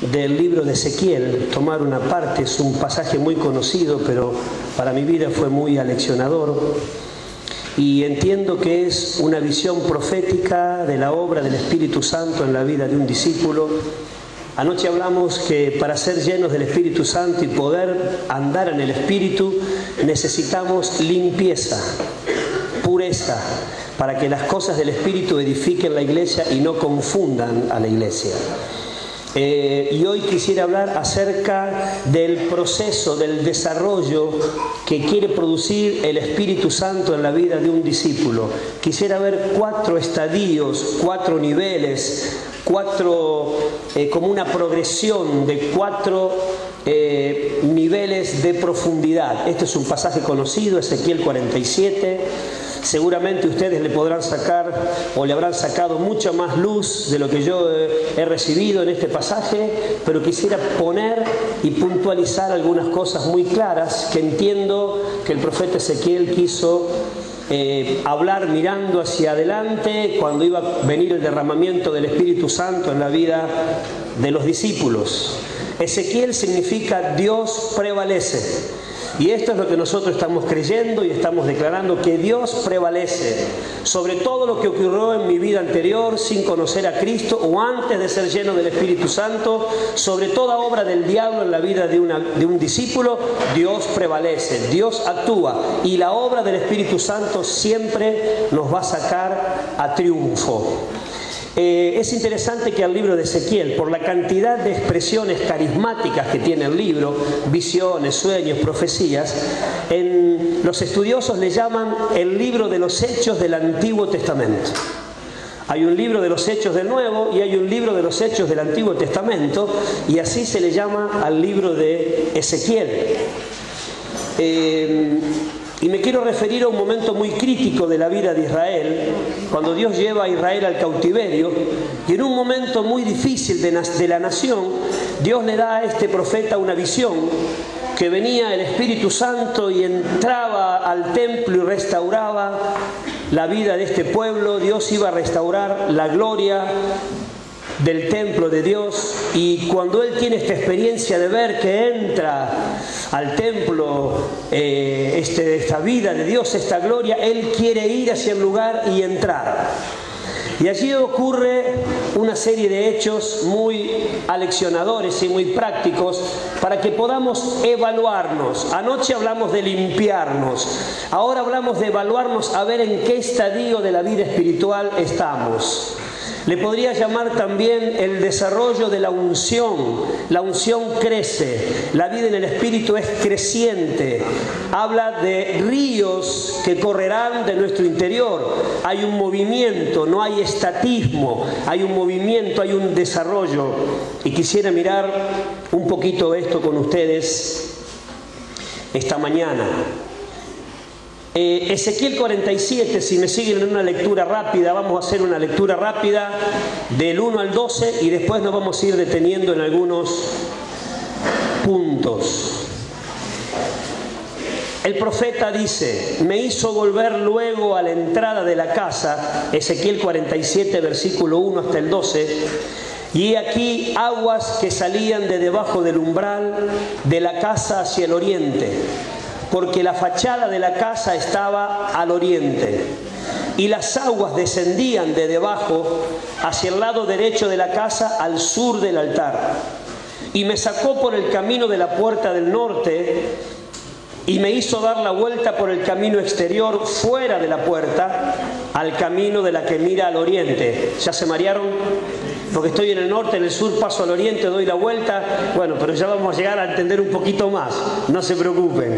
del libro de Ezequiel, tomar una parte. Es un pasaje muy conocido, pero para mi vida fue muy aleccionador. Y entiendo que es una visión profética de la obra del Espíritu Santo en la vida de un discípulo. Anoche hablamos que para ser llenos del Espíritu Santo y poder andar en el Espíritu necesitamos limpieza, pureza, para que las cosas del Espíritu edifiquen la iglesia y no confundan a la iglesia. Y hoy quisiera hablar acerca del proceso, del desarrollo que quiere producir el Espíritu Santo en la vida de un discípulo. Quisiera ver 4 estadios, 4 niveles, como una progresión de 4 niveles de profundidad. Este es un pasaje conocido, Ezequiel 47. Seguramente ustedes le podrán sacar o le habrán sacado mucha más luz de lo que yo he recibido en este pasaje, pero quisiera poner y puntualizar algunas cosas muy claras que entiendo que el profeta Ezequiel quiso hablar mirando hacia adelante cuando iba a venir el derramamiento del Espíritu Santo en la vida de los discípulos. Ezequiel significa Dios prevalece. Y esto es lo que nosotros estamos creyendo y estamos declarando, que Dios prevalece sobre todo lo que ocurrió en mi vida anterior sin conocer a Cristo o antes de ser lleno del Espíritu Santo, sobre toda obra del diablo en la vida de un discípulo. Dios prevalece, Dios actúa y la obra del Espíritu Santo siempre nos va a sacar a triunfo. Es interesante que al libro de Ezequiel, por la cantidad de expresiones carismáticas que tiene el libro, visiones, sueños, profecías, los estudiosos le llaman el libro de los hechos del Antiguo Testamento. Hay un libro de los hechos del Nuevo y hay un libro de los hechos del Antiguo Testamento, y así se le llama al libro de Ezequiel. Y me quiero referir a un momento muy crítico de la vida de Israel, cuando Dios lleva a Israel al cautiverio, y en un momento muy difícil de la nación, Dios le da a este profeta una visión, que venía el Espíritu Santo y entraba al templo y restauraba la vida de este pueblo. Dios iba a restaurar la gloria del templo de Dios, y cuando él tiene esta experiencia de ver que entra al templo esta vida de Dios, esta gloria, él quiere ir hacia el lugar y entrar. Y allí ocurre una serie de hechos muy aleccionadores y muy prácticos para que podamos evaluarnos. Anoche hablamos de limpiarnos, ahora hablamos de evaluarnos, a ver en qué estadio de la vida espiritual estamos. Le podría llamar también el desarrollo de la unción. La unción crece, la vida en el Espíritu es creciente. Habla de ríos que correrán de nuestro interior. Hay un movimiento, no hay estatismo, hay un movimiento, hay un desarrollo. Y quisiera mirar un poquito esto con ustedes esta mañana. Ezequiel 47, si me siguen en una lectura rápida, vamos a hacer una lectura rápida del 1 al 12 y después nos vamos a ir deteniendo en algunos puntos. El profeta dice: me hizo volver luego a la entrada de la casa, Ezequiel 47, versículo 1 hasta el 12, y aquí aguas que salían de debajo del umbral de la casa hacia el oriente, porque la fachada de la casa estaba al oriente, y las aguas descendían de debajo hacia el lado derecho de la casa al sur del altar. Y me sacó por el camino de la puerta del norte y me hizo dar la vuelta por el camino exterior fuera de la puerta al camino de la que mira al oriente. ¿Ya se marearon? Porque estoy en el norte, en el sur paso al oriente, doy la vuelta. Bueno, pero ya vamos a llegar a entender un poquito más, no se preocupen.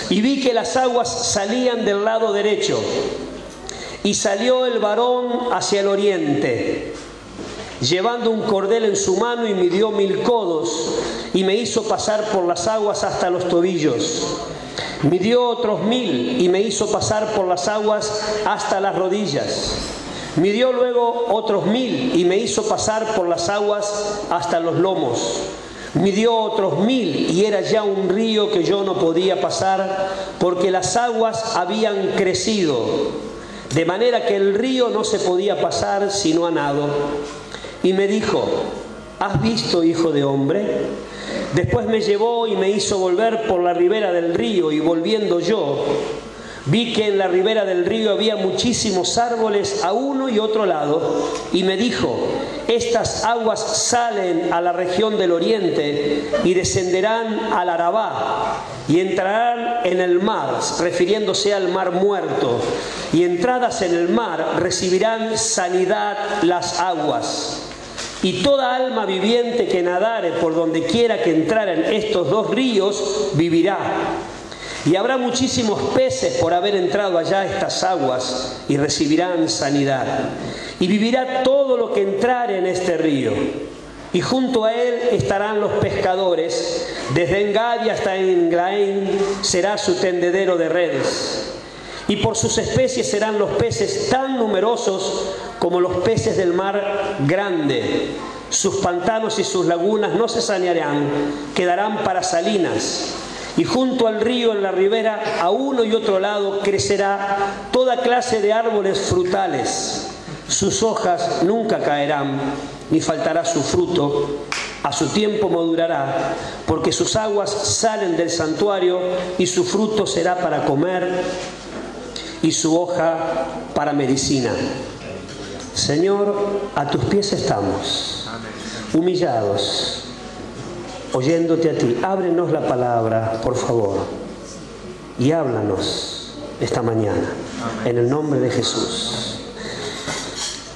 Y vi que las aguas salían del lado derecho, y salió el varón hacia el oriente, llevando un cordel en su mano, y midió 1000 codos, y me hizo pasar por las aguas hasta los tobillos. Midió otros 1000, y me hizo pasar por las aguas hasta las rodillas. Midió luego otros 1000, y me hizo pasar por las aguas hasta los lomos. Midió otros 1000, y era ya un río que yo no podía pasar, porque las aguas habían crecido, de manera que el río no se podía pasar sino a nado. Y me dijo: ¿has visto, hijo de hombre? Después me llevó y me hizo volver por la ribera del río, y volviendo yo, vi que en la ribera del río había muchísimos árboles a uno y otro lado, y me dijo: estas aguas salen a la región del oriente y descenderán al Arabá y entrarán en el mar, refiriéndose al mar muerto, y entradas en el mar recibirán sanidad las aguas. Y toda alma viviente que nadare por donde quiera que entraren estos dos ríos vivirá. Y habrá muchísimos peces por haber entrado allá estas aguas, y recibirán sanidad. Y vivirá todo lo que entrare en este río. Y junto a él estarán los pescadores. Desde Engadi hasta Englaén será su tendedero de redes. Y por sus especies serán los peces tan numerosos como los peces del mar grande. Sus pantanos y sus lagunas no se sanearán, quedarán para salinas. Y junto al río, en la ribera, a uno y otro lado, crecerá toda clase de árboles frutales. Sus hojas nunca caerán, ni faltará su fruto. A su tiempo madurará, porque sus aguas salen del santuario, y su fruto será para comer, y su hoja para medicina. Señor, a tus pies estamos, humillados, oyéndote a ti. Ábrenos la palabra, por favor, y háblanos esta mañana, en el nombre de Jesús.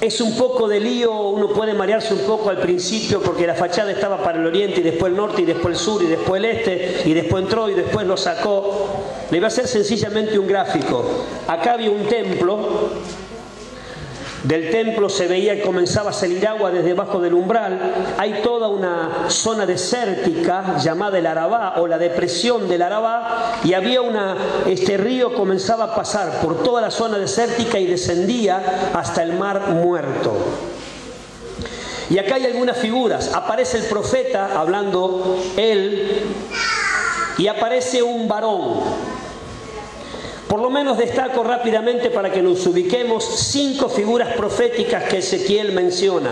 Es un poco de lío, uno puede marearse un poco al principio porque la fachada estaba para el oriente y después el norte y después el sur y después el este y después entró y después lo sacó. Le iba a hacer sencillamente un gráfico. Acá había un templo. Del templo se veía que comenzaba a salir agua desde debajo del umbral. Hay toda una zona desértica llamada el Arabá, o la depresión del Arabá, y había este río comenzaba a pasar por toda la zona desértica y descendía hasta el mar muerto. Y acá hay algunas figuras. Aparece el profeta hablando él, y aparece un varón. Por lo menos destaco rápidamente, para que nos ubiquemos, 5 figuras proféticas que Ezequiel menciona.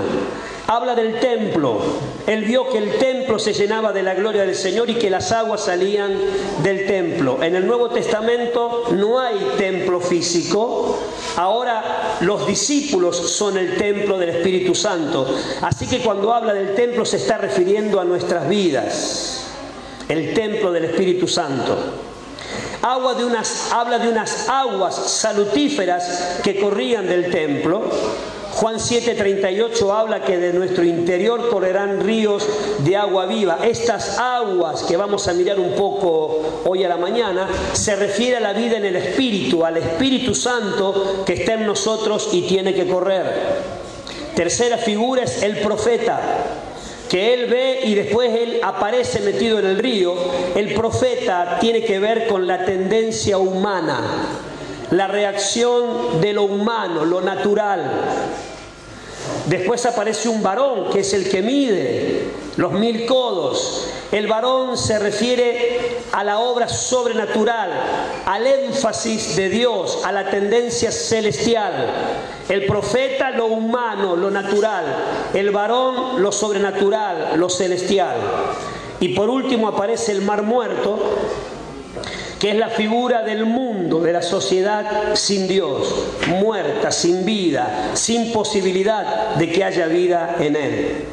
Habla del templo. Él vio que el templo se llenaba de la gloria del Señor y que las aguas salían del templo. En el Nuevo Testamento no hay templo físico. Ahora los discípulos son el templo del Espíritu Santo. Así que cuando habla del templo se está refiriendo a nuestras vidas. El templo del Espíritu Santo. Habla de unas aguas salutíferas que corrían del templo. Juan 7:38 habla que de nuestro interior correrán ríos de agua viva. Estas aguas que vamos a mirar un poco hoy a la mañana se refiere a la vida en el Espíritu, al Espíritu Santo que está en nosotros y tiene que correr. Tercera figura es el profeta, que él ve y después él aparece metido en el río. El profeta tiene que ver con la tendencia humana, la reacción de lo humano, lo natural. Después aparece un varón, que es el que mide los 1000 codos. El varón se refiere a la obra sobrenatural, al énfasis de Dios, a la tendencia celestial. El profeta, lo humano, lo natural. El varón, lo sobrenatural, lo celestial. Y por último aparece el mar muerto, que es la figura del mundo, de la sociedad sin Dios, muerta, sin vida, sin posibilidad de que haya vida en él.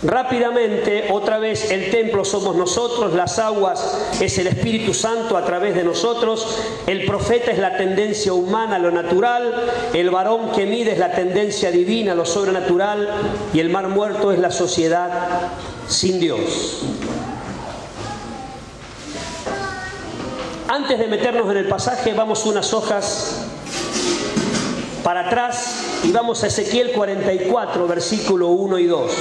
Rápidamente, otra vez, el templo somos nosotros, las aguas es el Espíritu Santo a través de nosotros, el profeta es la tendencia humana, lo natural, el varón que mide es la tendencia divina, lo sobrenatural, y el mar muerto es la sociedad sin Dios. Antes de meternos en el pasaje, vamos unas hojas para atrás y vamos a Ezequiel 44, versículo 1 y 2.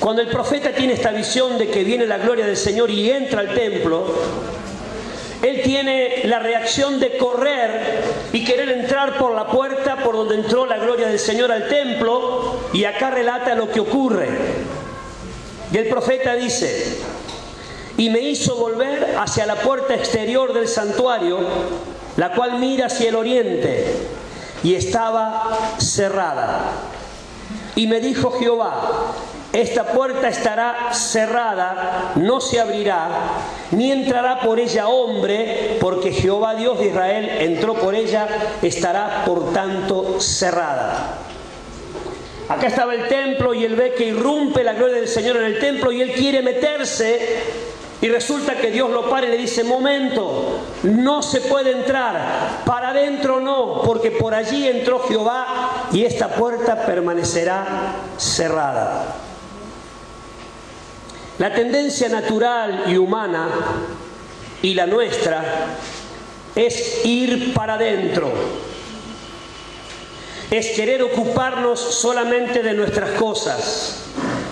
Cuando el profeta tiene esta visión de que viene la gloria del Señor y entra al templo, él tiene la reacción de correr y querer entrar por la puerta por donde entró la gloria del Señor al templo, y acá relata lo que ocurre. Y el profeta dice: y me hizo volver hacia la puerta exterior del santuario, la cual mira hacia el oriente, y estaba cerrada. Y me dijo Jehová: esta puerta estará cerrada, no se abrirá, ni entrará por ella hombre, porque Jehová Dios de Israel entró por ella, estará por tanto cerrada. Acá estaba el templo y él ve que irrumpe la gloria del Señor en el templo y él quiere meterse. Y resulta que Dios lo para y le dice: momento, no se puede entrar, para adentro no, porque por allí entró Jehová y esta puerta permanecerá cerrada. La tendencia natural y humana, y la nuestra, es ir para adentro. Es querer ocuparnos solamente de nuestras cosas,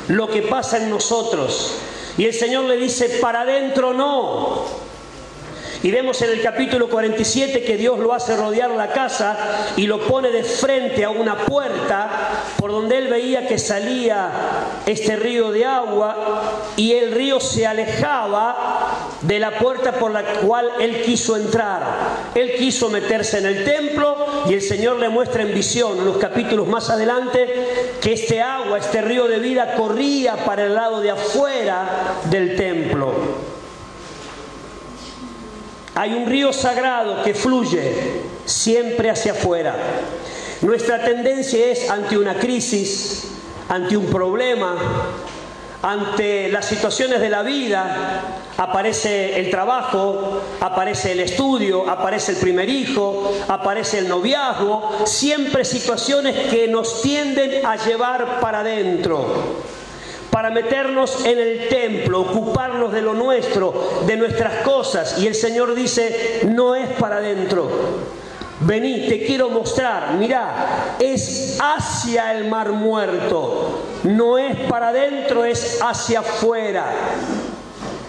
lo que pasa en nosotros. Y el Señor le dice: para adentro no. Y vemos en el capítulo 47 que Dios lo hace rodear la casa y lo pone de frente a una puerta por donde él veía que salía este río de agua, y el río se alejaba de la puerta por la cual él quiso entrar. Él quiso meterse en el templo y el Señor le muestra en visión, en los capítulos más adelante, que este agua, este río de vida corría para el lado de afuera del templo. Hay un río sagrado que fluye siempre hacia afuera. Nuestra tendencia es, ante una crisis, ante un problema, ante las situaciones de la vida, aparece el trabajo, aparece el estudio, aparece el primer hijo, aparece el noviazgo, siempre situaciones que nos tienden a llevar para adentro, para meternos en el templo, ocuparnos de lo nuestro, de nuestras cosas. Y el Señor dice: no es para adentro. Vení, te quiero mostrar. Mirá, es hacia el mar muerto. No es para adentro, es hacia afuera.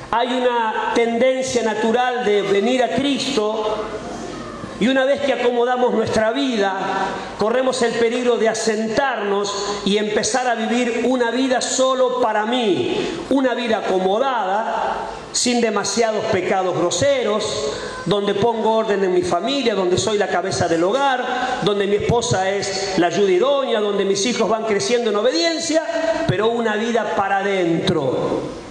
Hay una tendencia natural de venir a Cristo, y una vez que acomodamos nuestra vida, corremos el peligro de asentarnos y empezar a vivir una vida solo para mí, una vida acomodada, sin demasiados pecados groseros, donde pongo orden en mi familia, donde soy la cabeza del hogar, donde mi esposa es la ayuda idónea, donde mis hijos van creciendo en obediencia, pero una vida para adentro.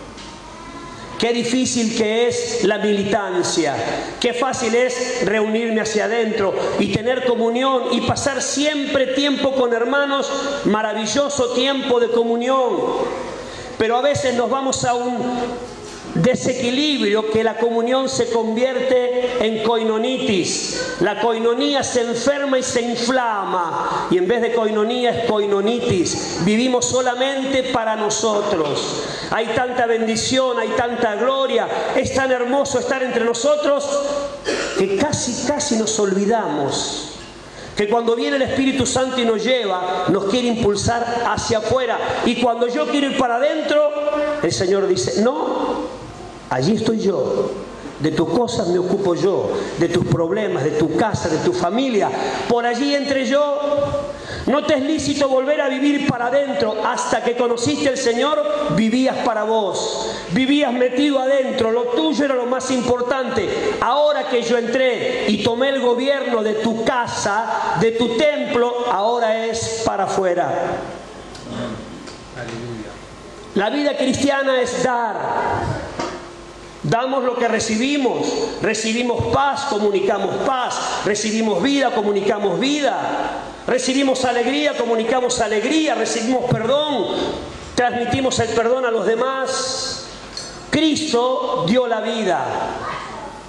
Qué difícil que es la militancia, qué fácil es reunirme hacia adentro y tener comunión y pasar siempre tiempo con hermanos, maravilloso tiempo de comunión. Pero a veces nos vamos a un desequilibrio que la comunión se convierte en coinonitis. La coinonía se enferma y se inflama, y en vez de coinonía es coinonitis. Vivimos solamente para nosotros. Hay tanta bendición, hay tanta gloria, es tan hermoso estar entre nosotros que casi nos olvidamos que cuando viene el Espíritu Santo y nos lleva, nos quiere impulsar hacia afuera, y cuando yo quiero ir para adentro, el Señor dice: no, allí estoy yo, de tus cosas me ocupo yo, de tus problemas, de tu casa, de tu familia, por allí entre yo. No te es lícito volver a vivir para adentro. Hasta que conociste al Señor, vivías para vos, vivías metido adentro, lo tuyo era lo más importante. Ahora que yo entré y tomé el gobierno de tu casa, de tu templo, ahora es para afuera. La vida cristiana es dar. Damos lo que recibimos. Recibimos paz, comunicamos paz. Recibimos vida, comunicamos vida. Recibimos alegría, comunicamos alegría. Recibimos perdón, transmitimos el perdón a los demás. Cristo dio la vida.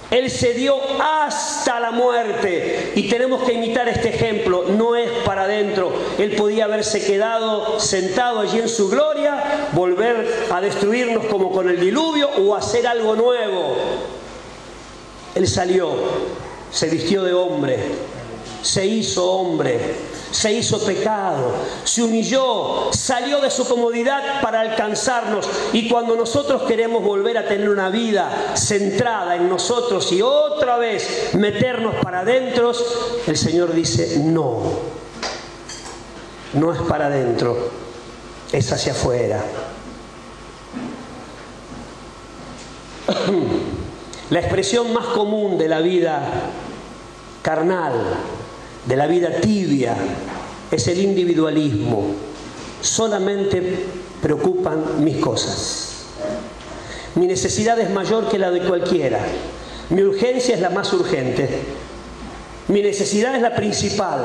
Él se dio hasta la muerte, y tenemos que imitar este ejemplo. No es para adentro. Él podía haberse quedado sentado allí en su gloria, volver a destruirnos como con el diluvio, o hacer algo nuevo. Él salió, se vistió de hombre, se hizo hombre, se hizo pecado, se humilló, salió de su comodidad para alcanzarnos. Y cuando nosotros queremos volver a tener una vida centrada en nosotros y otra vez meternos para adentro, el Señor dice: no, no es para adentro, es hacia afuera. La expresión más común de la vida carnal, de la vida tibia, es el individualismo. solamente preocupan mis cosas. Mi necesidad es mayor que la de cualquiera. Mi urgencia es la más urgente. Mi necesidad es la principal.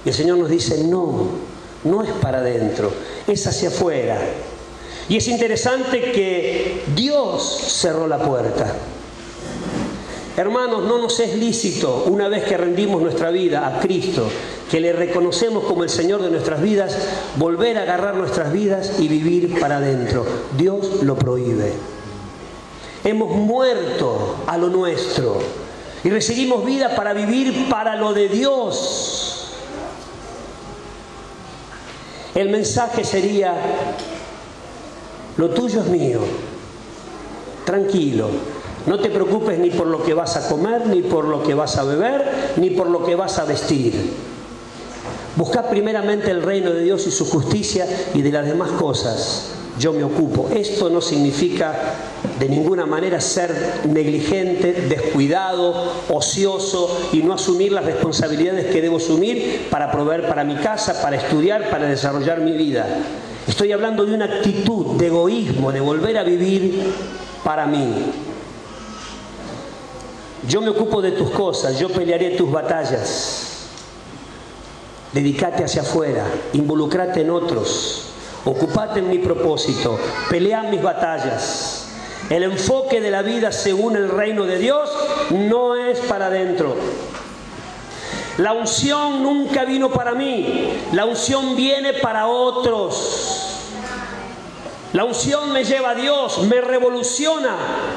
Y el Señor nos dice, no es para adentro, es hacia afuera. Y es interesante que Dios cerró la puerta. Hermanos, no nos es lícito, una vez que rendimos nuestra vida a Cristo, que le reconocemos como el Señor de nuestras vidas, volver a agarrar nuestras vidas y vivir para adentro. Dios lo prohíbe. Hemos muerto a lo nuestro y recibimos vida para vivir para lo de Dios. El mensaje sería, lo tuyo es mío, tranquilo, no te preocupes ni por lo que vas a comer, ni por lo que vas a beber, ni por lo que vas a vestir. Buscad primeramente el reino de Dios y su justicia, y de las demás cosas yo me ocupo. Esto no significa de ninguna manera ser negligente, descuidado, ocioso y no asumir las responsabilidades que debo asumir para proveer para mi casa, para estudiar, para desarrollar mi vida. Estoy hablando de una actitud de egoísmo, de volver a vivir para mí. Yo me ocupo de tus cosas, yo pelearé tus batallas. Dedicate hacia afuera, involucrate en otros, ocupate en mi propósito, pelea mis batallas. El enfoque de la vida según el reino de Dios no es para adentro. La unción nunca vino para mí, la unción viene para otros. La unción me lleva a Dios, me revoluciona,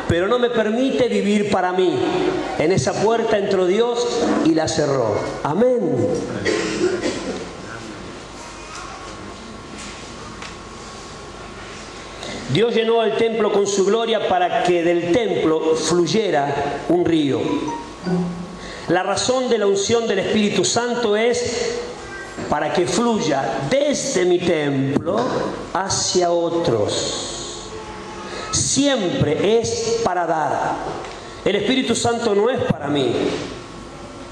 pero no me permite vivir para mí. En esa puerta entró Dios y la cerró. Amén. Dios llenó el templo con su gloria para que del templo fluyera un río. La razón de la unción del Espíritu Santo es para que fluya desde mi templo hacia otros. Siempre es para dar. El Espíritu Santo no es para mí.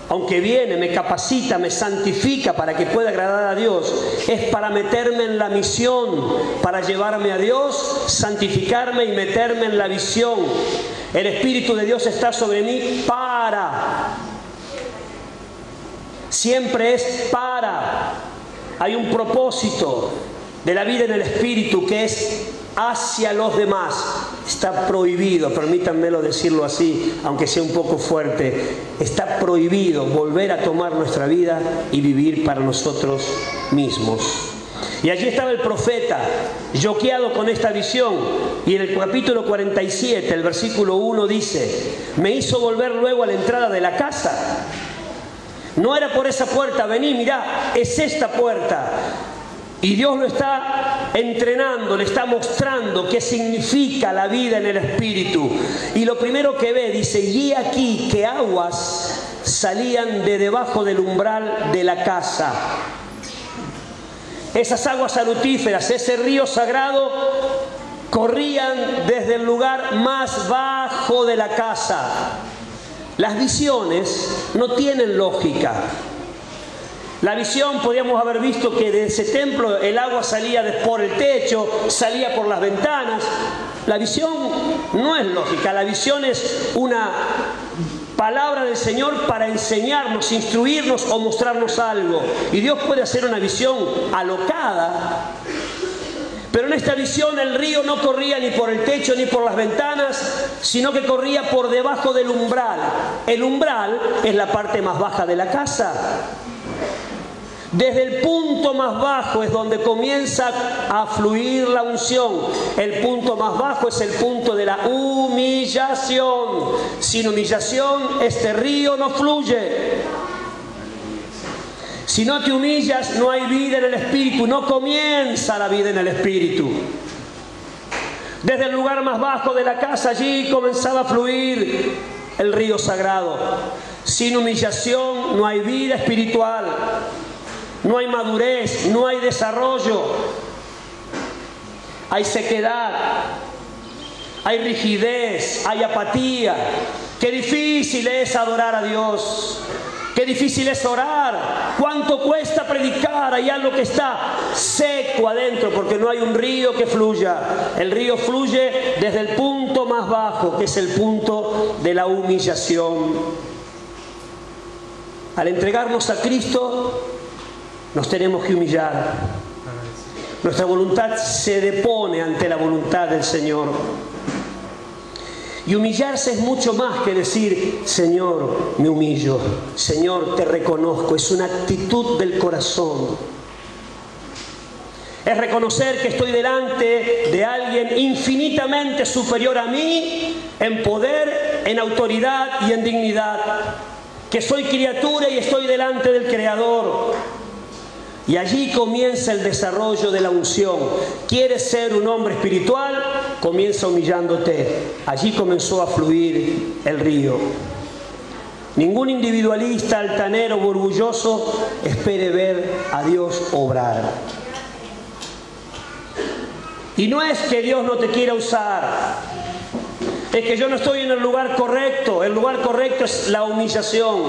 Aunque viene, me capacita, me santifica para que pueda agradar a Dios, es para meterme en la misión, para llevarme a Dios, santificarme y meterme en la visión. El Espíritu de Dios está sobre mí para. Siempre es para. Hay un propósito de la vida en el Espíritu que es hacia los demás. Está prohibido, permítanmelo decirlo así, aunque sea un poco fuerte, está prohibido volver a tomar nuestra vida y vivir para nosotros mismos. Y allí estaba el profeta, yoqueado con esta visión, y en el capítulo 47, el versículo 1 dice, me hizo volver luego a la entrada de la casa. No era por esa puerta, vení, mirá, es esta puerta. Y Dios lo está entrenando, le está mostrando qué significa la vida en el Espíritu. Y lo primero que ve, dice, y aquí que aguas salían de debajo del umbral de la casa. Esas aguas salutíferas, ese río sagrado, corrían desde el lugar más bajo de la casa. Las visiones no tienen lógica. La visión, podríamos haber visto que de ese templo el agua salía por el techo, salía por las ventanas. La visión no es lógica, la visión es una palabra del Señor para enseñarnos, instruirnos o mostrarnos algo. Y Dios puede hacer una visión alocada, pero en esta visión el río no corría ni por el techo ni por las ventanas, sino que corría por debajo del umbral. El umbral es la parte más baja de la casa. Desde el punto más bajo es donde comienza a fluir la unción. El punto más bajo es el punto de la humillación. Sin humillación este río no fluye. Si no te humillas, no hay vida en el Espíritu, no comienza la vida en el Espíritu. Desde el lugar más bajo de la casa, allí comenzaba a fluir el río sagrado. Sin humillación no hay vida espiritual. No hay madurez, no hay desarrollo, hay sequedad, hay rigidez, hay apatía. Qué difícil es adorar a Dios, Qué difícil es orar. Cuánto cuesta predicar. Hay algo que está seco adentro porque no hay un río que fluya. El río fluye desde el punto más bajo, que es el punto de la humillación. Al entregarnos a Cristo, nos tenemos que humillar. Nuestra voluntad se depone ante la voluntad del Señor. Y humillarse es mucho más que decir, Señor, me humillo, Señor, te reconozco. Es una actitud del corazón. Es reconocer que estoy delante de alguien infinitamente superior a mí en poder, en autoridad y en dignidad. Que soy criatura y estoy delante del Creador. Y allí comienza el desarrollo de la unción. ¿Quieres ser un hombre espiritual? Comienza humillándote. Allí comenzó a fluir el río. Ningún individualista, altanero o orgulloso espere ver a Dios obrar. Y no es que Dios no te quiera usar. Es que yo no estoy en el lugar correcto. El lugar correcto es la humillación.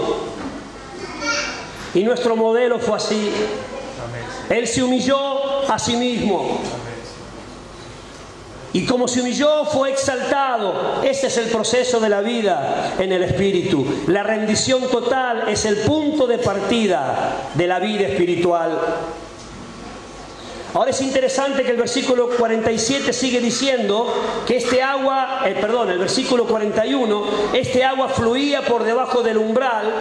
Y nuestro modelo fue así. Él se humilló a sí mismo. Y como se humilló, fue exaltado. Ese es el proceso de la vida en el Espíritu. La rendición total es el punto de partida de la vida espiritual. Ahora es interesante que el versículo 47 sigue diciendo que el versículo 41, este agua fluía por debajo del umbral,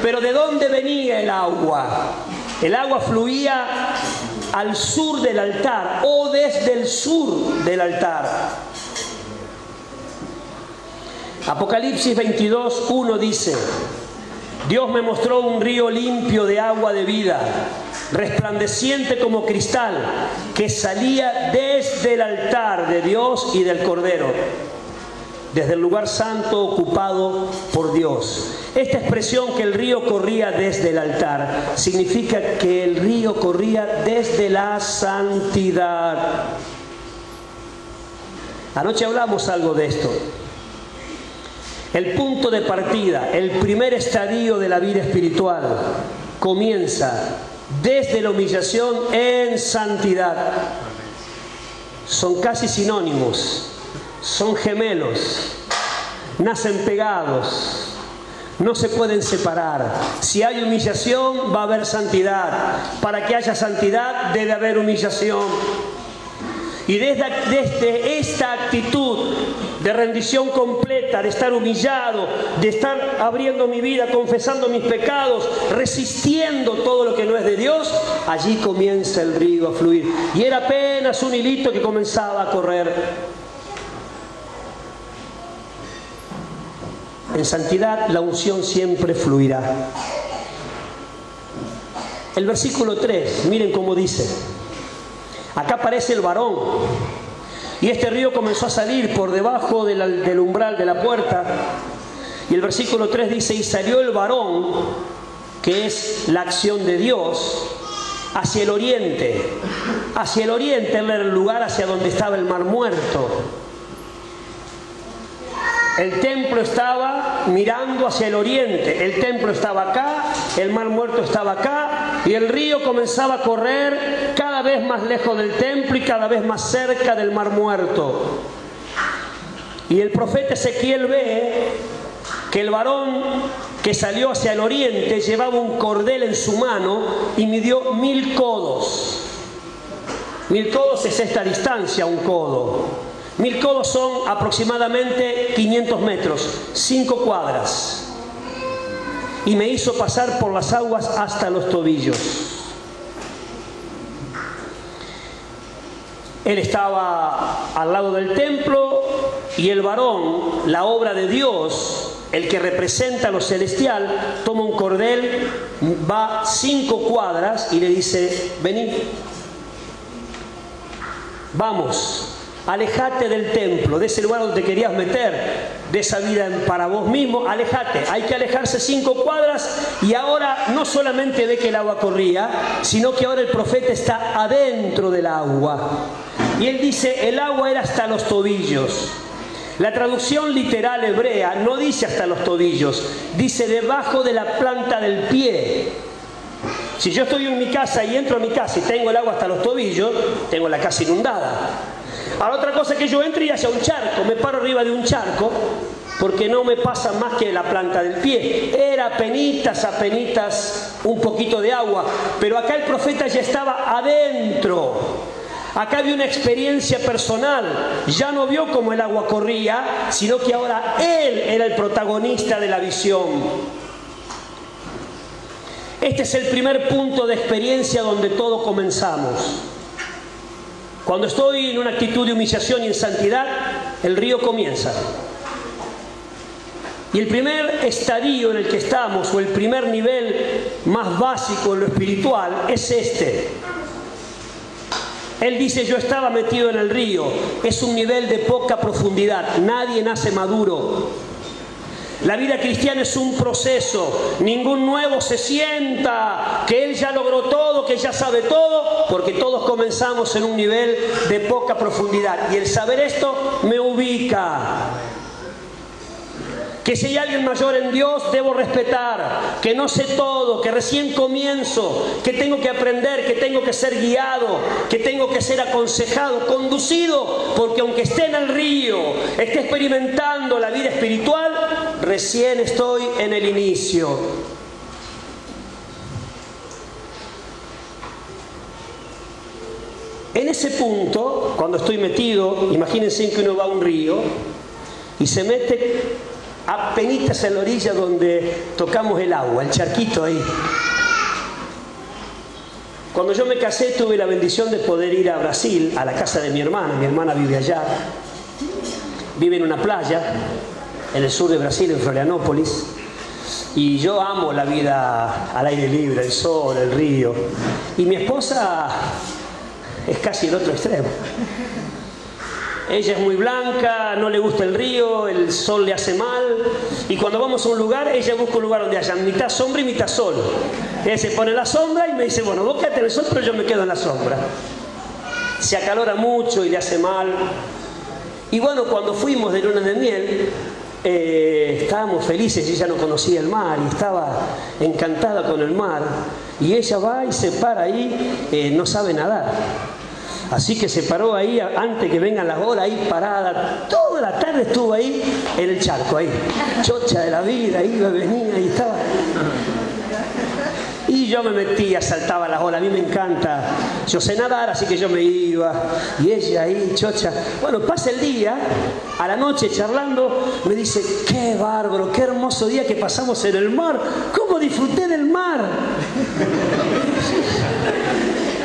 pero ¿de dónde venía el agua? El agua fluía al sur del altar o desde el sur del altar. Apocalipsis 22:1 dice: Dios me mostró un río limpio de agua de vida, resplandeciente como cristal, que salía desde el altar de Dios y del Cordero, desde el lugar santo ocupado por Dios. Esta expresión, que el río corría desde el altar, significa que el río corría desde la santidad. Anoche hablamos algo de esto. El punto de partida, el primer estadio de la vida espiritual, comienza desde la humillación en santidad. Son casi sinónimos, son gemelos, nacen pegados, no se pueden separar. Si hay humillación, va a haber santidad. Para que haya santidad, debe haber humillación. Y desde esta actitud de rendición completa, de estar humillado, de estar abriendo mi vida, confesando mis pecados, resistiendo todo lo que no es de Dios, allí comienza el río a fluir. Y era apenas un hilito que comenzaba a correr. En santidad la unción siempre fluirá. El versículo 3, miren cómo dice. Acá aparece el varón. Y este río comenzó a salir por debajo del umbral de la puerta. Y el versículo 3 dice: y salió el varón, que es la acción de Dios, hacia el oriente. Hacia el oriente era el lugar hacia donde estaba el mar muerto. El templo estaba mirando hacia el oriente. El templo estaba acá, el mar muerto estaba acá, y el río comenzaba a correr cada vez más lejos del templo y cada vez más cerca del mar muerto. Y el profeta Ezequiel ve que el varón que salió hacia el oriente llevaba un cordel en su mano y midió 1000 codos. 1000 codos es esta distancia, un codo. 1000 codos son aproximadamente 500 metros, 5 cuadras. Y me hizo pasar por las aguas hasta los tobillos. Él estaba al lado del templo y el varón, la obra de Dios, el que representa lo celestial, toma un cordel, va 5 cuadras y le dice: vení, vamos. Alejate del templo, de ese lugar donde te querías meter, de esa vida para vos mismo, alejate. Hay que alejarse 5 cuadras y ahora no solamente ve que el agua corría, sino que ahora el profeta está adentro del agua. Y él dice, el agua era hasta los tobillos. La traducción literal hebrea no dice hasta los tobillos, dice debajo de la planta del pie. Si yo estoy en mi casa y entro a mi casa y tengo el agua hasta los tobillos, tengo la casa inundada. Ahora otra cosa es que yo entre y haya un charco, me paro arriba de un charco, porque no me pasa más que la planta del pie. Era apenitas un poquito de agua, pero acá el profeta ya estaba adentro. Acá había una experiencia personal, ya no vio cómo el agua corría, sino que ahora él era el protagonista de la visión. Este es el primer punto de experiencia donde todo comenzamos. Cuando estoy en una actitud de humillación y en santidad, el río comienza. Y el primer estadio en el que estamos, o el primer nivel más básico en lo espiritual, es este. Él dice, yo estaba metido en el río. Es un nivel de poca profundidad. Nadie nace maduro. La vida cristiana es un proceso. Ningún nuevo se sienta que él ya logró todo, que ya sabe todo, porque todos comenzamos en un nivel de poca profundidad. Y el saber esto me ubica. Que si hay alguien mayor en Dios, debo respetar, que no sé todo, que recién comienzo, que tengo que aprender, que tengo que ser guiado, que tengo que ser aconsejado, conducido, porque aunque esté en el río, esté experimentando la vida espiritual, recién estoy en el inicio. En ese punto, cuando estoy metido, imagínense que uno va a un río y se mete apenitas en la orilla donde tocamos el agua, el charquito ahí. Cuando yo me casé tuve la bendición de poder ir a Brasil, a la casa de mi hermana vive allá, vive en una playa, en el sur de Brasil, en Florianópolis, y yo amo la vida al aire libre, el sol, el río, y mi esposa es casi el otro extremo. Ella es muy blanca, no le gusta el río, el sol le hace mal. Y cuando vamos a un lugar, ella busca un lugar donde haya mitad sombra y mitad sol. Ella se pone en la sombra y me dice, bueno, vos quédate en el sol, pero yo me quedo en la sombra. Se acalora mucho y le hace mal. Y bueno, cuando fuimos de luna de miel, estábamos felices, ella no conocía el mar y estaba encantada con el mar. Y ella va y se para ahí, no sabe nadar. Así que se paró ahí, antes que vengan las olas, ahí parada. Toda la tarde estuvo ahí en el charco, ahí. Chocha de la vida, iba, venía y estaba. Y yo me metía, saltaba las olas. A mí me encanta. Yo sé nadar, así que yo me iba. Y ella ahí, chocha. Bueno, pasa el día, a la noche charlando, me dice, qué bárbaro, qué hermoso día que pasamos en el mar. ¿Cómo disfruté del mar?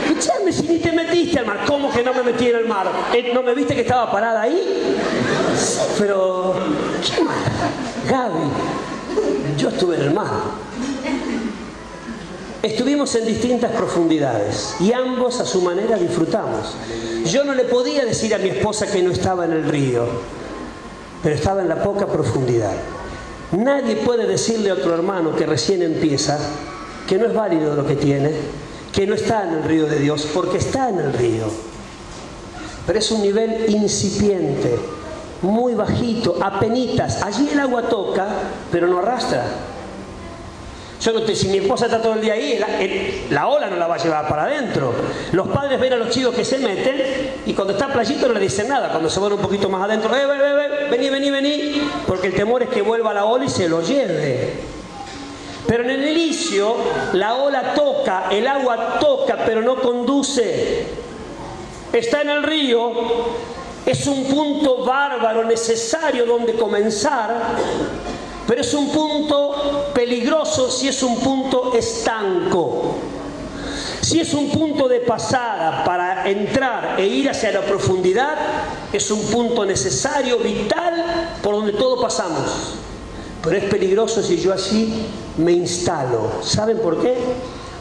Escuchame, si ni te metiste al mar. ¿Cómo que no me metí en el mar? ¿No me viste que estaba parada ahí? Sí, pero ¿qué mar? Gaby, yo estuve en el mar. Estuvimos en distintas profundidades y ambos a su manera disfrutamos. Yo no le podía decir a mi esposa que no estaba en el río, pero estaba en la poca profundidad. Nadie puede decirle a otro hermano que recién empieza que no es válido lo que tiene, que no está en el río de Dios, porque está en el río. Pero es un nivel incipiente, muy bajito, apenitas. Allí el agua toca, pero no arrastra. Yo no te, si mi esposa está todo el día ahí, la ola no la va a llevar para adentro. Los padres ven a los chicos que se meten y cuando está playito no le dicen nada. Cuando se van un poquito más adentro, vení, porque el temor es que vuelva la ola y se lo lleve. Pero en el inicio la ola toca, el agua toca, pero no conduce. Está en el río, es un punto bárbaro, necesario donde comenzar, pero es un punto peligroso si es un punto estanco. Si es un punto de pasada para entrar e ir hacia la profundidad, es un punto necesario, vital, por donde todos pasamos. Pero es peligroso si yo así me instalo. ¿Saben por qué?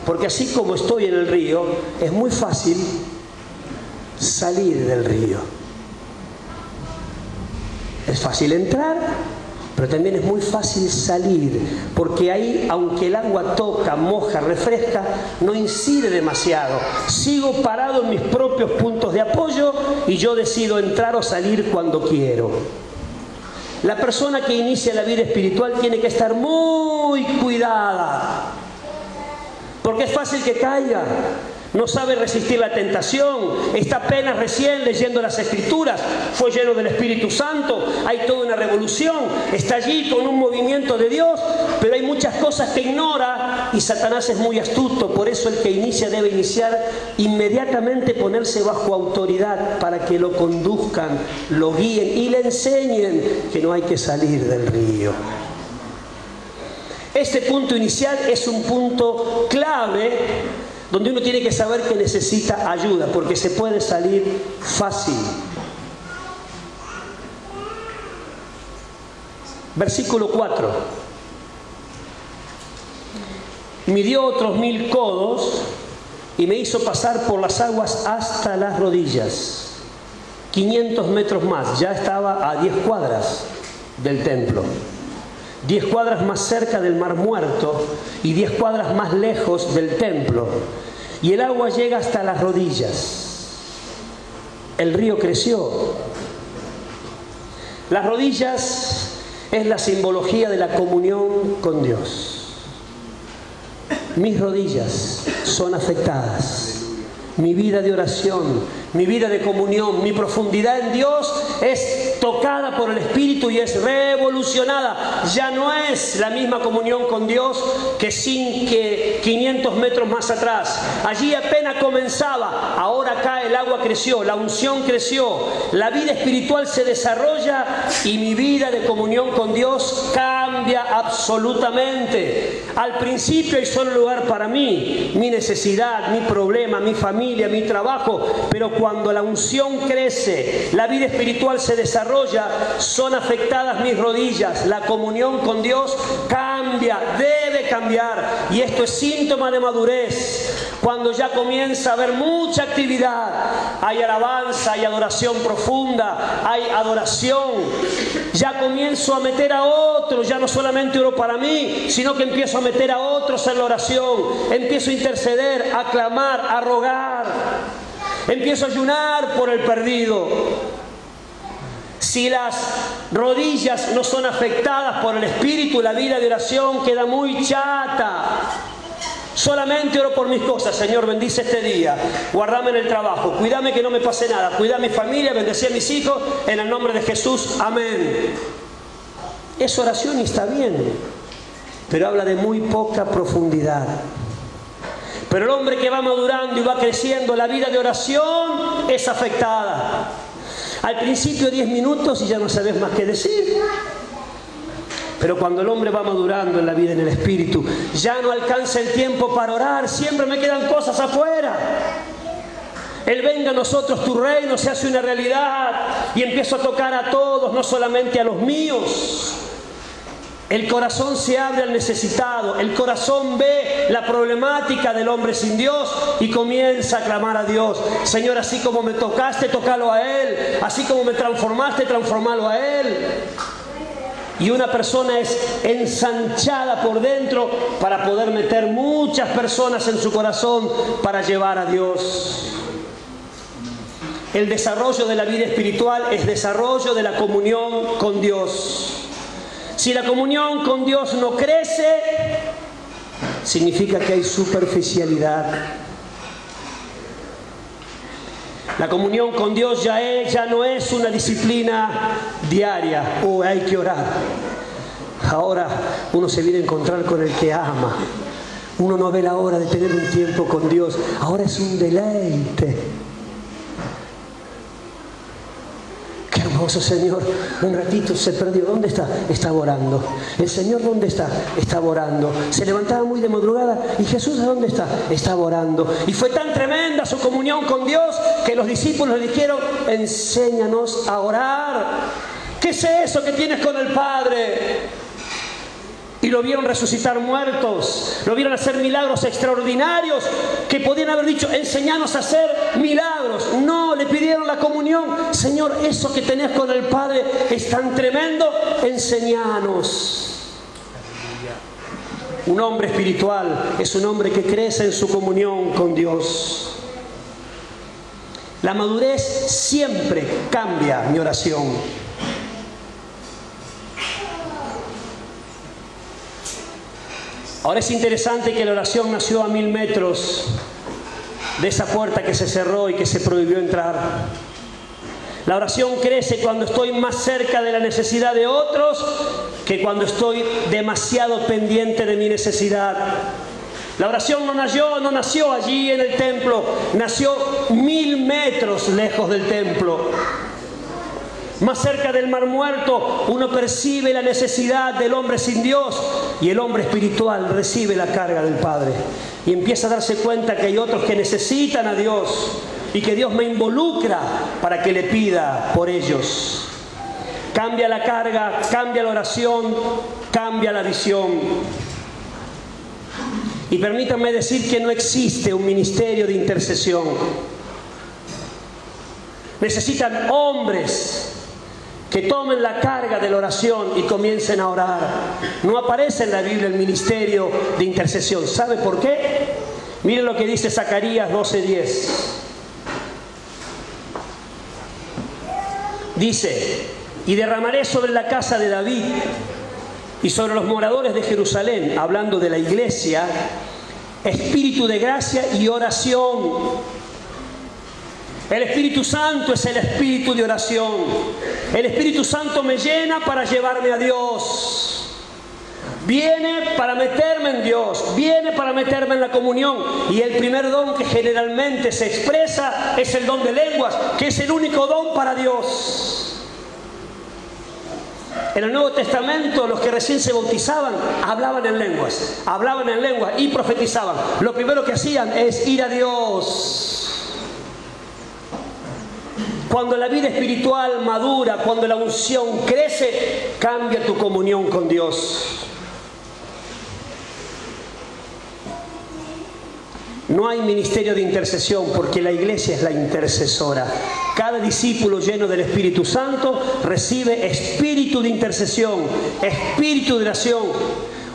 Porque así como estoy en el río, es muy fácil salir del río. Es fácil entrar, pero también es muy fácil salir, porque ahí, aunque el agua toca, moja, refresca, no incide demasiado. Sigo parado en mis propios puntos de apoyo y yo decido entrar o salir cuando quiero. La persona que inicia la vida espiritual tiene que estar muy cuidada, porque es fácil que caiga. No sabe resistir la tentación, está apenas recién leyendo las Escrituras, fue lleno del Espíritu Santo, hay toda una revolución, está allí con un movimiento de Dios, pero hay muchas cosas que ignora y Satanás es muy astuto. Por eso el que inicia debe iniciar inmediatamente, ponerse bajo autoridad para que lo conduzcan, lo guíen y le enseñen que no hay que salir del río. Este punto inicial es un punto clave donde uno tiene que saber que necesita ayuda, porque se puede salir fácil. Versículo 4. Midió otros 1000 codos y me hizo pasar por las aguas hasta las rodillas. 500 metros más, ya estaba a 10 cuadras del templo. 10 cuadras más cerca del Mar Muerto y 10 cuadras más lejos del templo. Y el agua llega hasta las rodillas. El río creció. Las rodillas es la simbología de la comunión con Dios. Mis rodillas son afectadas. Mi vida de oración, mi vida de comunión, mi profundidad en Dios es tocada por el Espíritu y es revolucionada. Ya no es la misma comunión con Dios que 500 metros más atrás. Allí apenas comenzaba, ahora acá el agua creció, la unción creció, la vida espiritual se desarrolla y mi vida de comunión con Dios cambia absolutamente. Al principio hay solo lugar para mí, mi necesidad, mi problema, mi familia, mi trabajo, pero cuando la unción crece, la vida espiritual se desarrolla, son afectadas mis rodillas, la comunión con Dios cambia, debe cambiar, y esto es síntoma de madurez. Cuando ya comienza a haber mucha actividad, hay alabanza, hay adoración profunda, hay adoración, ya comienzo a meter a otros, ya no solamente oro para mí, sino que empiezo a meter a otros en la oración, empiezo a interceder, a clamar, a rogar, empiezo a ayunar por el perdido. Si las rodillas no son afectadas por el Espíritu, la vida de oración queda muy chata. Solamente oro por mis cosas. Señor, bendice este día, guardame en el trabajo, cuídame que no me pase nada, cuida a mi familia, bendecí a mis hijos, en el nombre de Jesús, amén. Es oración y está bien, pero habla de muy poca profundidad. Pero el hombre que va madurando y va creciendo, la vida de oración es afectada. Al principio 10 minutos y ya no sabes más qué decir. Pero cuando el hombre va madurando en la vida, en el Espíritu, ya no alcanza el tiempo para orar, siempre me quedan cosas afuera. El venga a nosotros tu reino se hace una realidad y empiezo a tocar a todos, no solamente a los míos. El corazón se abre al necesitado, el corazón ve la problemática del hombre sin Dios y comienza a clamar a Dios. Señor, así como me tocaste, tócalo a Él. Así como me transformaste, transformalo a Él. Y una persona es ensanchada por dentro para poder meter muchas personas en su corazón para llevar a Dios. El desarrollo de la vida espiritual es desarrollo de la comunión con Dios. Si la comunión con Dios no crece, significa que hay superficialidad. La comunión con Dios ya no es una disciplina diaria. Hay que orar. Ahora uno se viene a encontrar con el que ama. Uno no ve la hora de tener un tiempo con Dios. Ahora es un deleite. Qué hermoso, Señor. Un ratito se perdió. ¿Dónde está? Estaba orando. El Señor, ¿dónde está? Estaba orando. Se levantaba muy de madrugada. ¿Y Jesús a dónde está? Estaba orando. Y fue tan tremenda su comunión con Dios que los discípulos le dijeron: enséñanos a orar. ¿Qué es eso que tienes con el Padre? Y lo vieron resucitar muertos, lo vieron hacer milagros extraordinarios que podían haber dicho: enséñanos a hacer milagros. No, le pidieron la comunión. Señor, eso que tenés con el Padre es tan tremendo, enséñanos. Un hombre espiritual es un hombre que crece en su comunión con Dios. La madurez siempre cambia mi oración. Ahora es interesante que la oración nació a 1000 metros de esa puerta que se cerró y que se prohibió entrar. La oración crece cuando estoy más cerca de la necesidad de otros que cuando estoy demasiado pendiente de mi necesidad. La oración no nació allí en el templo, nació 1000 metros lejos del templo. Más cerca del Mar Muerto, uno percibe la necesidad del hombre sin Dios y el hombre espiritual recibe la carga del Padre. Y empieza a darse cuenta que hay otros que necesitan a Dios y que Dios me involucra para que le pida por ellos. Cambia la carga, cambia la oración, cambia la visión. Y permítanme decir que no existe un ministerio de intercesión. Necesitan hombres que tomen la carga de la oración y comiencen a orar. No aparece en la Biblia el ministerio de intercesión. ¿Sabe por qué? Miren lo que dice Zacarías 12:10. Dice: y derramaré sobre la casa de David y sobre los moradores de Jerusalén, hablando de la iglesia, espíritu de gracia y oración. El Espíritu Santo es el espíritu de oración. El Espíritu Santo me llena para llevarme a Dios. Viene para meterme en Dios, viene para meterme en la comunión. Y el primer don que generalmente se expresa es el don de lenguas, que es el único don para Dios. En el Nuevo Testamento, los que recién se bautizaban hablaban en lenguas y profetizaban. Lo primero que hacían es ir a Dios. Cuando la vida espiritual madura, cuando la unción crece, cambia tu comunión con Dios. No hay ministerio de intercesión porque la iglesia es la intercesora. Cada discípulo lleno del Espíritu Santo recibe espíritu de intercesión, espíritu de oración.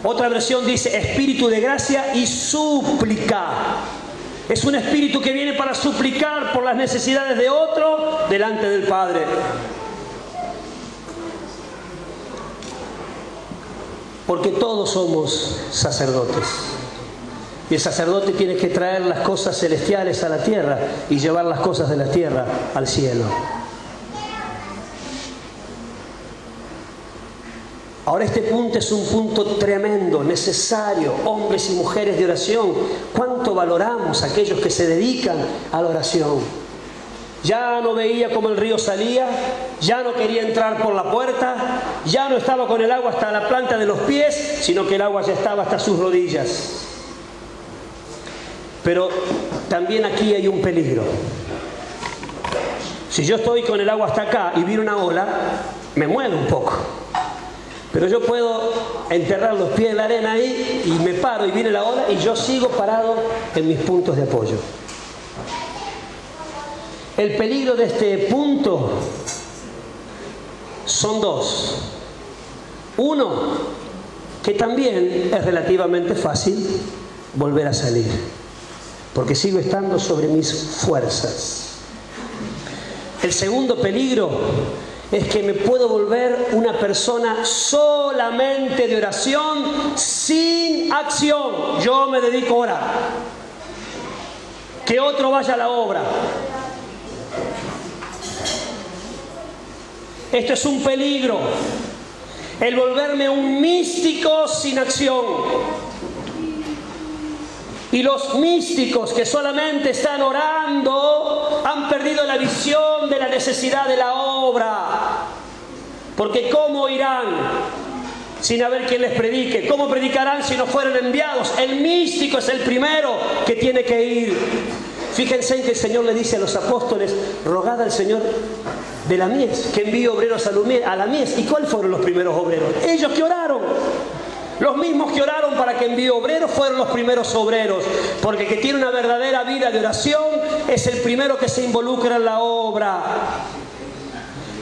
Otra versión dice espíritu de gracia y súplica. Es un espíritu que viene para suplicar por las necesidades de otro delante del Padre. Porque todos somos sacerdotes. Y el sacerdote tiene que traer las cosas celestiales a la tierra y llevar las cosas de la tierra al cielo. Ahora este punto es un punto tremendo, necesario, hombres y mujeres de oración. ¿Cuánto valoramos a aquellos que se dedican a la oración? Ya no veía cómo el río salía, ya no quería entrar por la puerta, ya no estaba con el agua hasta la planta de los pies, sino que el agua ya estaba hasta sus rodillas. Pero también aquí hay un peligro. Si yo estoy con el agua hasta acá y viene una ola, me muevo un poco. Pero yo puedo enterrar los pies en la arena ahí y me paro y viene la ola y yo sigo parado en mis puntos de apoyo. El peligro de este punto son dos. Uno, que también es relativamente fácil volver a salir, porque sigo estando sobre mis fuerzas. El segundo peligro es que me puedo volver una persona solamente de oración sin acción. Yo me dedico a orar. Que otro vaya a la obra. Esto es un peligro. El volverme un místico sin acción. Y los místicos que solamente están orando han perdido la visión de la necesidad de la obra. Porque ¿cómo irán sin haber quien les predique? ¿Cómo predicarán si no fueron enviados? El místico es el primero que tiene que ir. Fíjense en que el Señor le dice a los apóstoles: rogad al Señor de la mies que envíe obreros a la mies. ¿Y cuáles fueron los primeros obreros? Ellos que oraron. Los mismos que oraron para que envíe obreros fueron los primeros obreros, porque el que tiene una verdadera vida de oración es el primero que se involucra en la obra.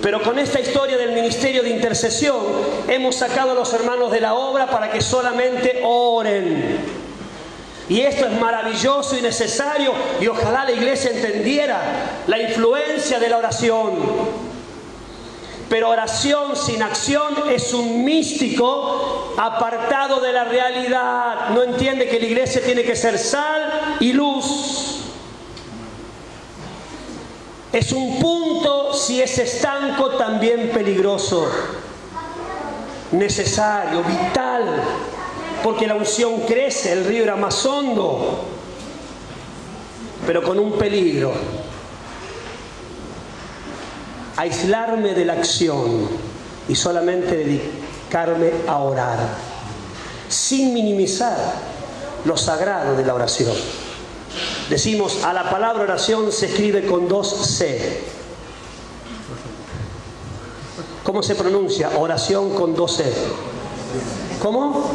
Pero con esta historia del ministerio de intercesión hemos sacado a los hermanos de la obra para que solamente oren. Y esto es maravilloso y necesario, y ojalá la iglesia entendiera la influencia de la oración. Pero oración sin acción es un místico apartado de la realidad. No entiende que la iglesia tiene que ser sal y luz. Es un punto, si es estanco, también peligroso. Necesario, vital, porque la unción crece, el río era más hondo, pero con un peligro: aislarme de la acción y solamente dedicarme a orar, sin minimizar lo sagrado de la oración. Decimos, a la palabra oración se escribe con 2 C. ¿Cómo se pronuncia? Oración con 2 C. ¿Cómo?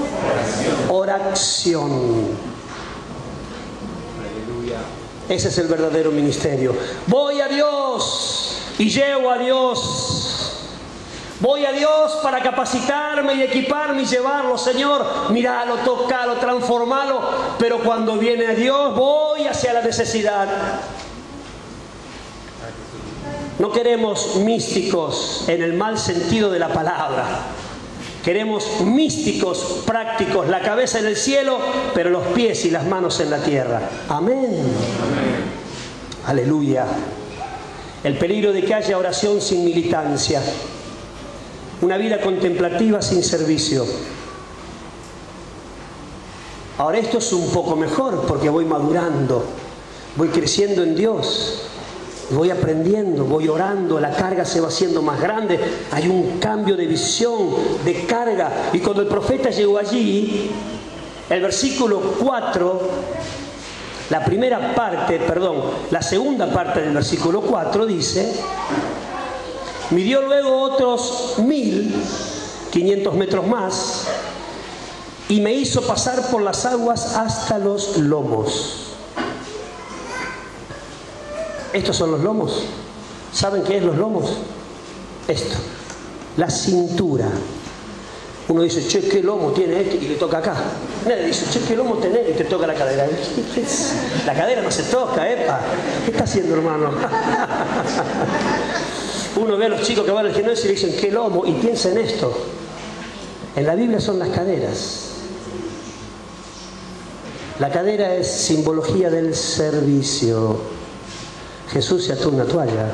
Oración. Ese es el verdadero ministerio. Voy a Dios y llevo a Dios. Voy a Dios para capacitarme y equiparme y llevarlo. Señor, míralo, tócalo, transformalo. Pero cuando viene a Dios, voy hacia la necesidad. No queremos místicos en el mal sentido de la palabra. Queremos místicos prácticos, la cabeza en el cielo, pero los pies y las manos en la tierra. Amén. Aleluya. El peligro de que haya oración sin militancia. Una vida contemplativa sin servicio. Ahora esto es un poco mejor porque voy madurando, voy creciendo en Dios, voy aprendiendo, voy orando, la carga se va haciendo más grande, hay un cambio de visión, de carga. Y cuando el profeta llegó allí, el versículo 4, la segunda parte del versículo 4 dice: midió luego otros 1500 metros más y me hizo pasar por las aguas hasta los lomos. Estos son los lomos. ¿Saben qué es los lomos? Esto, la cintura. Uno dice, che, ¿qué lomo tiene este? Y le toca acá. Nadie dice, che, ¿qué lomo tenés? Y te toca la cadera. La cadera no se toca, epa. ¿Qué está haciendo, hermano? Uno ve a los chicos que van al gimnasio y le dicen, ¿qué lomo? Y piensa en esto. En la Biblia son las caderas. La cadera es simbología del servicio. Jesús se ató una toalla.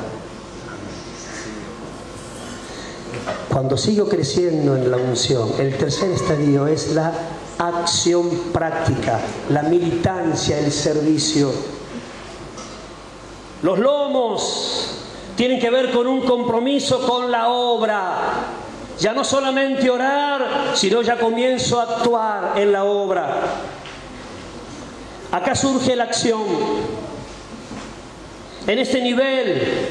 Cuando sigo creciendo en la unción, el tercer estadio es la acción práctica, la militancia, el servicio. Los lomos tienen que ver con un compromiso con la obra. Ya no solamente orar, sino ya comienzo a actuar en la obra. Acá surge la acción. En este nivel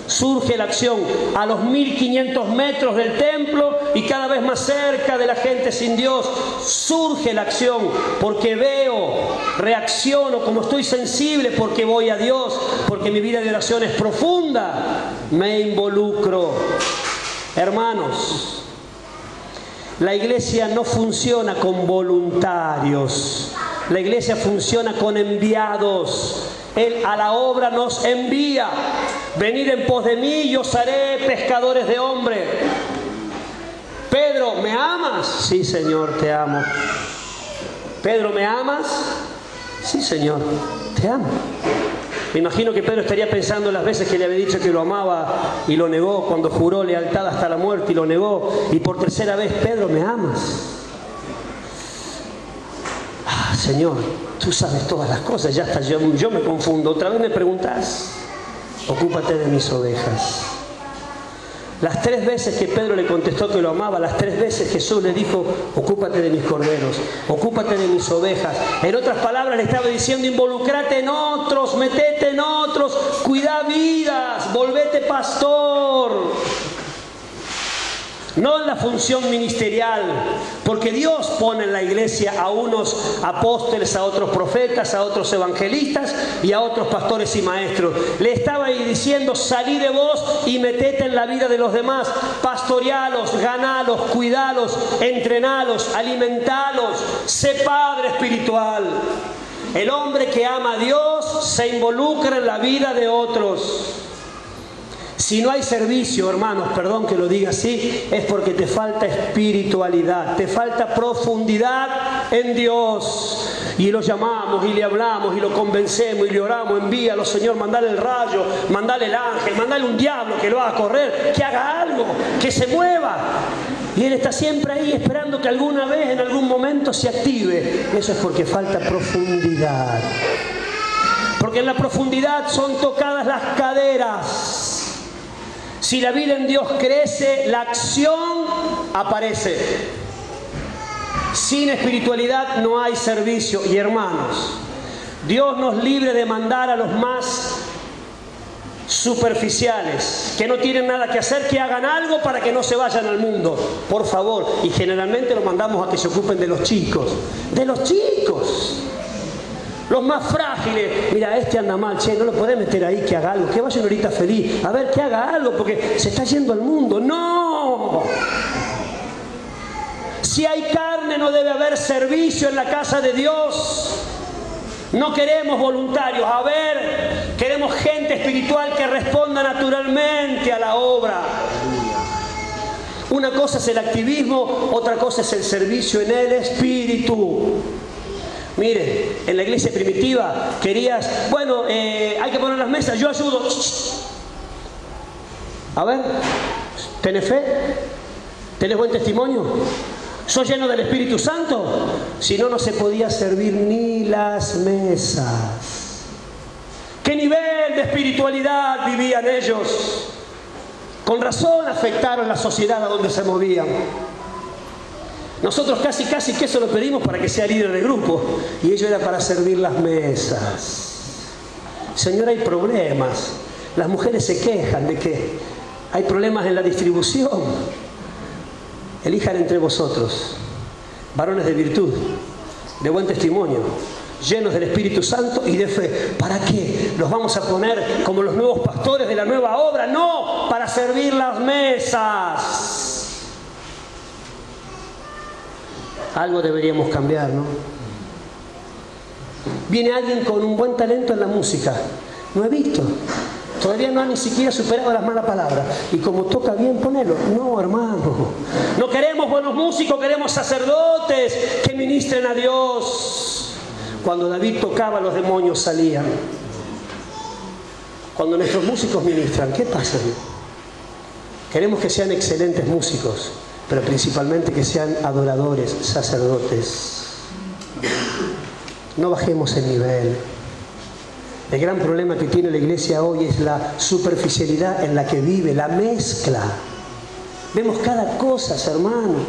surge la acción. A los 1500 metros del templo y cada vez más cerca de la gente sin Dios, surge la acción. Porque veo, reacciono, como estoy sensible, porque voy a Dios, porque mi vida de oración es profunda, me involucro. Hermanos, la iglesia no funciona con voluntarios. La iglesia funciona con enviados. Él a la obra nos envía. Venid en pos de mí y os haré pescadores de hombres. Pedro, ¿me amas? Sí, Señor, te amo. Pedro, ¿me amas? Sí, Señor, te amo. Me imagino que Pedro estaría pensando en las veces que le había dicho que lo amaba y lo negó, cuando juró lealtad hasta la muerte y lo negó. Y por tercera vez, Pedro, ¿me amas? Ah, Señor, tú sabes todas las cosas, ya hasta yo me confundo. Otra vez me preguntas, ocúpate de mis ovejas. Las 3 veces que Pedro le contestó que lo amaba, las 3 veces Jesús le dijo, ocúpate de mis corderos, ocúpate de mis ovejas. En otras palabras le estaba diciendo, involucrate en otros, metete en otros, cuida vidas, volvete pastor. No en la función ministerial, porque Dios pone en la iglesia a unos apóstoles, a otros profetas, a otros evangelistas y a otros pastores y maestros. Le estaba diciendo, salí de vos y metete en la vida de los demás, pastorealos, ganalos, cuidalos, entrenalos, alimentalos, sé padre espiritual. El hombre que ama a Dios se involucra en la vida de otros. Si no hay servicio, hermanos, perdón que lo diga así, es porque te falta espiritualidad, te falta profundidad en Dios. Y lo llamamos y le hablamos y lo convencemos y le oramos, envíalo, Señor, mandale el rayo, mandale el ángel, mandale un diablo que lo haga correr, que haga algo, que se mueva. Y Él está siempre ahí esperando que alguna vez, en algún momento se active. Eso es porque falta profundidad. Porque en la profundidad son tocadas las caderas. Si la vida en Dios crece, la acción aparece. Sin espiritualidad no hay servicio. Y hermanos, Dios nos libre de mandar a los más superficiales, que no tienen nada que hacer, que hagan algo para que no se vayan al mundo, por favor. Y generalmente los mandamos a que se ocupen de los chicos. De los chicos. Los más frágiles. Mira, este anda mal, che, no lo podés meter ahí, que haga algo, que vaya una horita feliz, a ver, que haga algo, porque se está yendo al mundo. ¡No! Si hay carne, no debe haber servicio en la casa de Dios. No queremos voluntarios, a ver, queremos gente espiritual que responda naturalmente a la obra. Una cosa es el activismo, otra cosa es el servicio en el espíritu. Mire, en la iglesia primitiva querías, bueno, hay que poner las mesas, yo ayudo. A ver, ¿tenés fe? ¿Tenés buen testimonio? ¿Sos lleno del Espíritu Santo? Si no, no se podía servir ni las mesas. ¿Qué nivel de espiritualidad vivían ellos? Con razón afectaron la sociedad a donde se movían. Nosotros casi que eso lo pedimos para que sea líder de grupo. Y ello era para servir las mesas. Señor, hay problemas. Las mujeres se quejan de que hay problemas en la distribución. Elijan entre vosotros varones de virtud, de buen testimonio, llenos del Espíritu Santo y de fe. ¿Para qué? ¿Los vamos a poner como los nuevos pastores de la nueva obra? No, para servir las mesas. Algo deberíamos cambiar, ¿no? Viene alguien con un buen talento en la música. No he visto. Todavía no ha ni siquiera superado las malas palabras. Y como toca bien, ponelo. No, hermano. No queremos buenos músicos, queremos sacerdotes que ministren a Dios. Cuando David tocaba, los demonios salían. Cuando nuestros músicos ministran, ¿qué pasa? Queremos que sean excelentes músicos, pero principalmente que sean adoradores, sacerdotes. No bajemos el nivel. El gran problema que tiene la iglesia hoy es la superficialidad en la que vive, la mezcla. Vemos cada cosa, hermanos.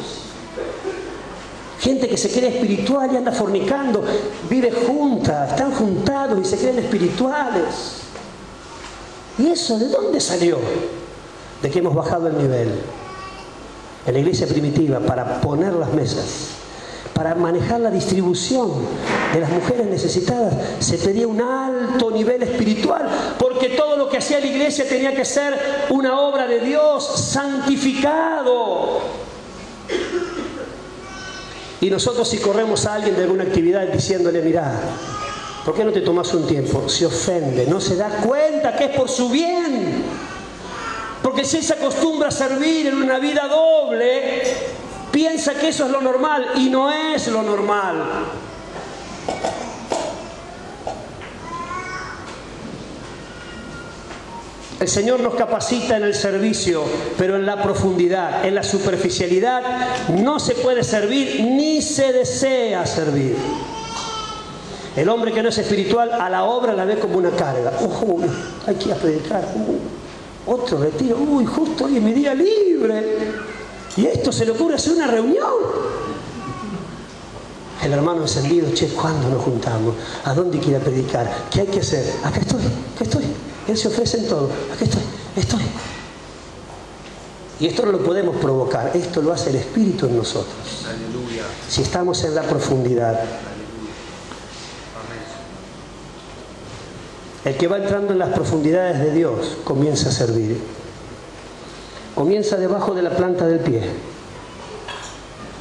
Gente que se cree espiritual y anda fornicando, vive junta, están juntados y se creen espirituales. ¿Y eso de dónde salió? De que hemos bajado el nivel. En la iglesia primitiva, para poner las mesas, para manejar la distribución de las mujeres necesitadas, se pedía un alto nivel espiritual, porque todo lo que hacía la iglesia tenía que ser una obra de Dios, santificado. Y nosotros, si corremos a alguien de alguna actividad diciéndole, mirá, ¿por qué no te tomas un tiempo? Se ofende, no se da cuenta que es por su bien. Porque si él se acostumbra a servir en una vida doble, piensa que eso es lo normal y no es lo normal. El Señor nos capacita en el servicio, pero en la profundidad, en la superficialidad, no se puede servir ni se desea servir. El hombre que no es espiritual a la obra la ve como una carga. Hay que ir a predicar. Otro retiro. Justo hoy es mi día libre. Y esto se le ocurre hacer una reunión. El hermano encendido, che, ¿cuándo nos juntamos? ¿A dónde quiere predicar? ¿Qué hay que hacer? Acá estoy. Él se ofrece en todo. Aquí estoy. Y esto no lo podemos provocar. Esto lo hace el Espíritu en nosotros. Aleluya. Si estamos en la profundidad. El que va entrando en las profundidades de Dios comienza a servir. Comienza debajo de la planta del pie.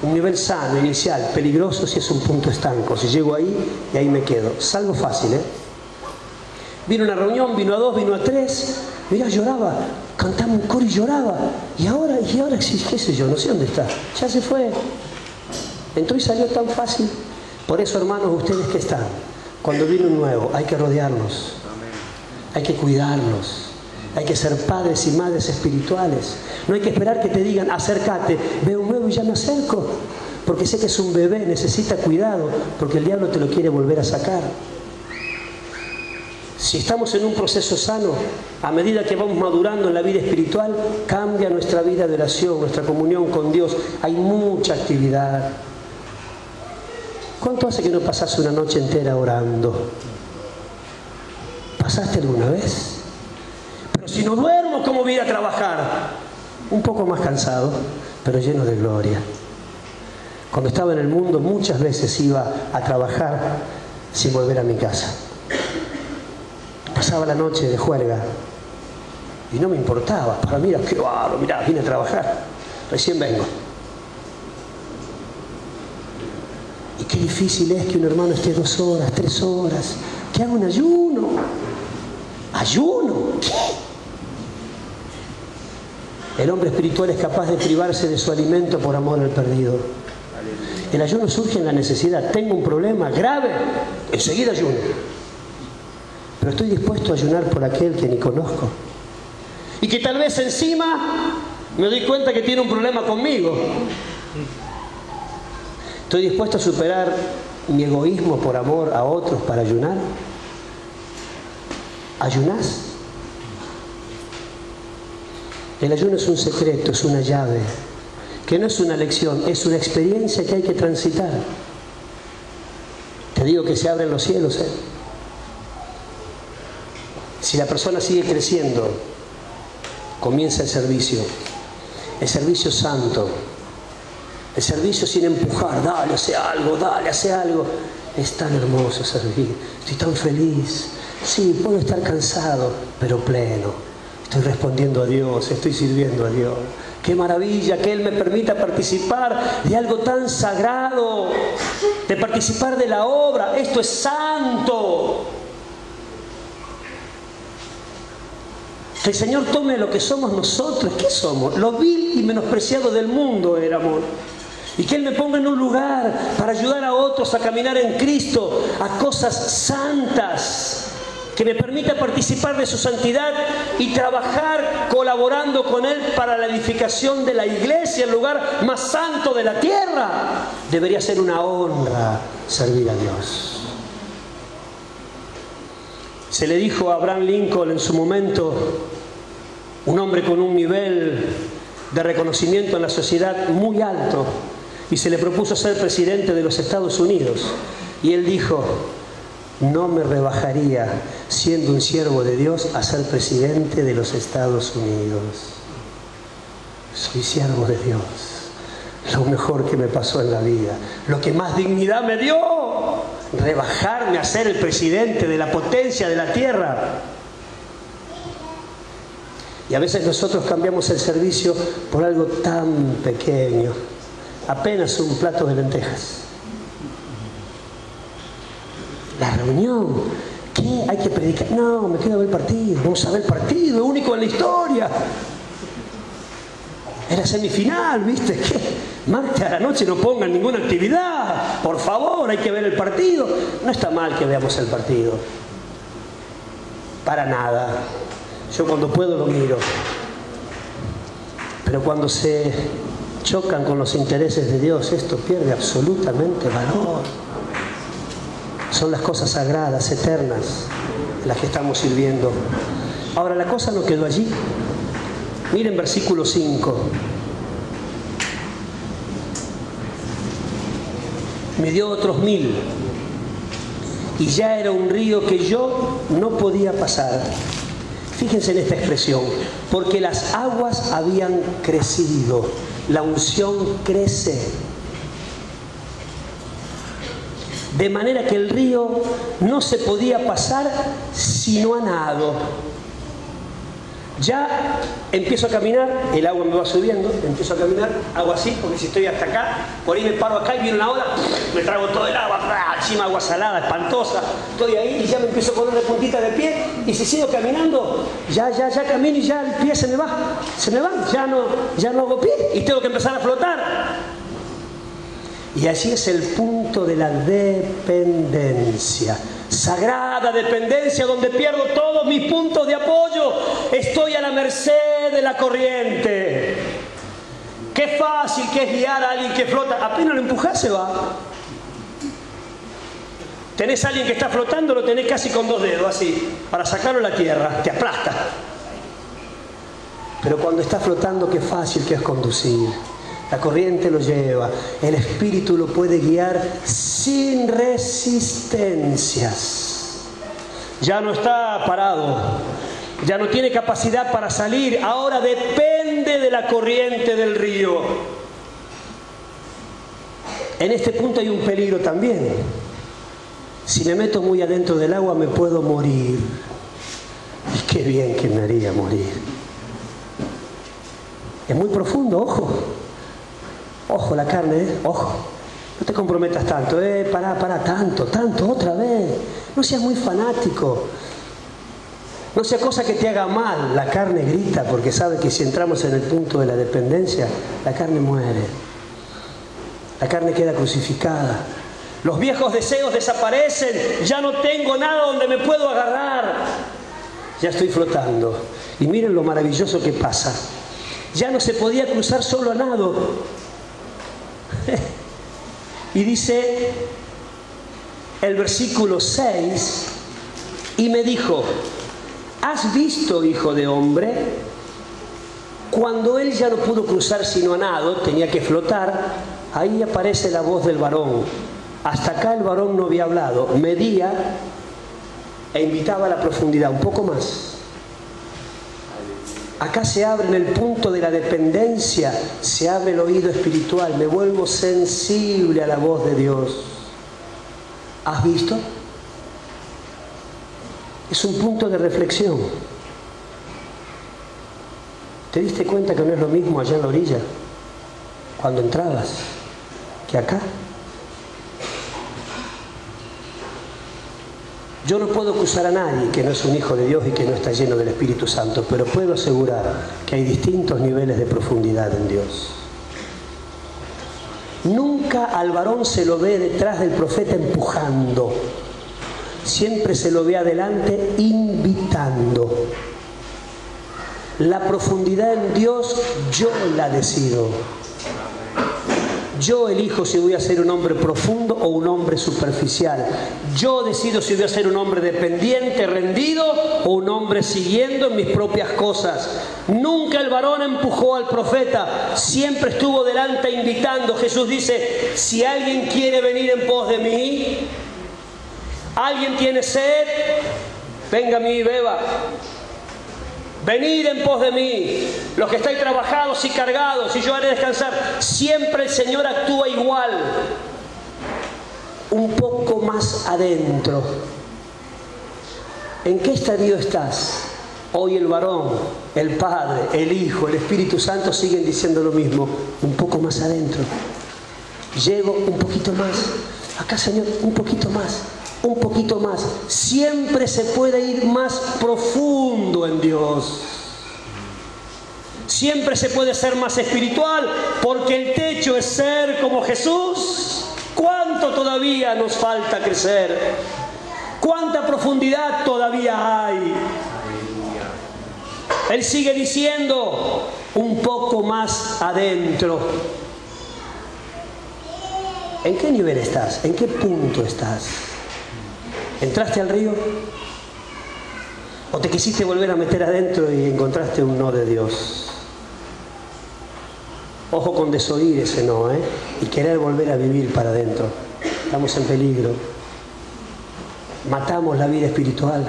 Un nivel sano, inicial, peligroso si es un punto estanco. Si llego ahí, y ahí me quedo. Salgo fácil, Vino a una reunión, vino a 2, vino a 3. Mirá, lloraba. Cantaba un coro y lloraba. Y ahora, qué sé yo, no sé dónde está. Ya se fue. Entró y salió tan fácil. Por eso, hermanos, ustedes que están, cuando viene un nuevo, hay que rodearlos. Hay que cuidarlos. Hay que ser padres y madres espirituales. No hay que esperar que te digan, acércate, veo un nuevo y ya me acerco. Porque sé que es un bebé, necesita cuidado, porque el diablo te lo quiere volver a sacar. Si estamos en un proceso sano, a medida que vamos madurando en la vida espiritual, cambia nuestra vida de oración, nuestra comunión con Dios. Hay mucha actividad. ¿Cuánto hace que no pasás una noche entera orando? ¿Pasaste alguna vez? Pero si no duermo, ¿cómo voy a ir a trabajar? Un poco más cansado, pero lleno de gloria. Cuando estaba en el mundo, muchas veces iba a trabajar sin volver a mi casa. Pasaba la noche de juerga y no me importaba. Para mí era, qué bárbaro, mirá, vine a trabajar, recién vengo. Y qué difícil es que un hermano esté 2 horas, 3 horas, que haga un ayuno. ¿Ayuno? ¿Qué? El hombre espiritual es capaz de privarse de su alimento por amor al perdido. El ayuno surge en la necesidad. Tengo un problema grave, enseguida ayuno. Pero estoy dispuesto a ayunar por aquel que ni conozco. Y que tal vez encima me doy cuenta que tiene un problema conmigo. Estoy dispuesto a superar mi egoísmo por amor a otros para ayunar. ¿Ayunás? El ayuno es un secreto, es una llave, que no es una lección, es una experiencia que hay que transitar. Te digo que se abren los cielos, ¿eh? Si la persona sigue creciendo, comienza el servicio santo, el servicio sin empujar, dale, hace algo. Es tan hermoso servir, estoy tan feliz. Sí, puedo estar cansado, pero pleno. Estoy respondiendo a Dios, estoy sirviendo a Dios. Qué maravilla que Él me permita participar de algo tan sagrado, de participar de la obra. Esto es santo. Que el Señor tome lo que somos nosotros. ¿Qué somos? Lo vil y menospreciado del mundo éramos. Y que Él me ponga en un lugar para ayudar a otros a caminar en Cristo, a cosas santas. Que me permita participar de su santidad y trabajar colaborando con Él para la edificación de la iglesia, el lugar más santo de la tierra. Debería ser una honra servir a Dios. Se le dijo a Abraham Lincoln en su momento, un hombre con un nivel de reconocimiento en la sociedad muy alto, y se le propuso ser presidente de los Estados Unidos. Y él dijo, no me rebajaría, siendo un siervo de Dios, a ser presidente de los Estados Unidos. Soy siervo de Dios. Lo mejor que me pasó en la vida. Lo que más dignidad me dio. Rebajarme a ser el presidente de la potencia de la tierra. Y a veces nosotros cambiamos el servicio por algo tan pequeño. Apenas un plato de lentejas. La reunión, ¿qué? Hay que predicar. No, me quedo a ver el partido. Vamos a ver el partido, el único en la historia. Era semifinal, ¿viste? ¿Qué? Martes a la noche no pongan ninguna actividad. Por favor, hay que ver el partido. No está mal que veamos el partido. Para nada. Yo cuando puedo lo miro. Pero cuando se chocan con los intereses de Dios, esto pierde absolutamente valor. Son las cosas sagradas, eternas, las que estamos sirviendo. Ahora, la cosa no quedó allí. Miren versículo 5. Me dio otros 1000. Y ya era un río que yo no podía pasar. Fíjense en esta expresión. Porque las aguas habían crecido. La unción crece. De manera que el río no se podía pasar sino a nado. Ya empiezo a caminar, el agua me va subiendo, empiezo a caminar, hago así, porque si estoy hasta acá, por ahí me paro acá y viene una ola, me trago todo el agua. encima agua salada, espantosa. Estoy ahí y ya me empiezo a poner de puntita de pie, y si sigo caminando, ya camino y ya el pie se me va, ya no hago pie y tengo que empezar a flotar. Y allí es el punto de la dependencia, sagrada dependencia, donde pierdo todos mis puntos de apoyo. Estoy a la merced de la corriente. Qué fácil que es guiar a alguien que flota. Apenas lo empujás, se va. Tenés a alguien que está flotando, lo tenés casi con 2 dedos, así, para sacarlo a la tierra, te aplasta. Pero cuando está flotando, qué fácil que es conducir. La corriente lo lleva, el espíritu lo puede guiar sin resistencias. Ya no está parado, ya no tiene capacidad para salir, ahora depende de la corriente del río. En este punto hay un peligro también. Si me meto muy adentro del agua me puedo morir. Y qué bien que me haría morir. Es muy profundo, ojo. Ojo la carne, ojo. No te comprometas tanto, pará, tanto, otra vez. No seas muy fanático. No sea cosa que te haga mal. La carne grita porque sabe que si entramos en el punto de la dependencia, la carne muere. La carne queda crucificada. Los viejos deseos desaparecen. Ya no tengo nada donde me puedo agarrar. Ya estoy flotando. Y miren lo maravilloso que pasa. Ya no se podía cruzar solo a nado. Y dice el versículo 6, y me dijo, ¿has visto, hijo de hombre? Cuando él ya no pudo cruzar sino a nado, tenía que flotar, ahí aparece la voz del varón. Hasta acá el varón no había hablado, medía e invitaba a la profundidad, un poco más. Acá se abre en el punto de la dependencia, se abre el oído espiritual, me vuelvo sensible a la voz de Dios. ¿Has visto? Es un punto de reflexión. ¿Te diste cuenta que no es lo mismo allá en la orilla, cuando entrabas, que acá? Yo no puedo acusar a nadie que no es un hijo de Dios y que no está lleno del Espíritu Santo, pero puedo asegurar que hay distintos niveles de profundidad en Dios. Nunca al varón se lo ve detrás del profeta empujando, siempre se lo ve adelante invitando. La profundidad en Dios yo la decido. Yo elijo si voy a ser un hombre profundo o un hombre superficial. Yo decido si voy a ser un hombre dependiente, rendido, o un hombre siguiendo en mis propias cosas. Nunca el varón empujó al profeta, siempre estuvo delante invitando. Jesús dice, si alguien quiere venir en pos de mí, alguien tiene sed, venga a mí y beba. Venid en pos de mí, los que estáis trabajados y cargados, y yo haré descansar. Siempre el Señor actúa igual, un poco más adentro. ¿En qué estadio estás? Hoy el varón, el Padre, el Hijo, el Espíritu Santo siguen diciendo lo mismo, un poco más adentro. Llego un poquito más, acá Señor, un poquito más. Un poquito más. Siempre se puede ir más profundo en Dios. Siempre se puede ser más espiritual, porque el techo es ser como Jesús. ¿Cuánto todavía nos falta crecer? ¿Cuánta profundidad todavía hay? Él sigue diciendo, un poco más adentro. ¿En qué nivel estás? ¿En qué punto estás? ¿Entraste al río? ¿O te quisiste volver a meter adentro y encontraste un no de Dios? Ojo con desoír ese no, y querer volver a vivir para adentro. Estamos en peligro. Matamos la vida espiritual.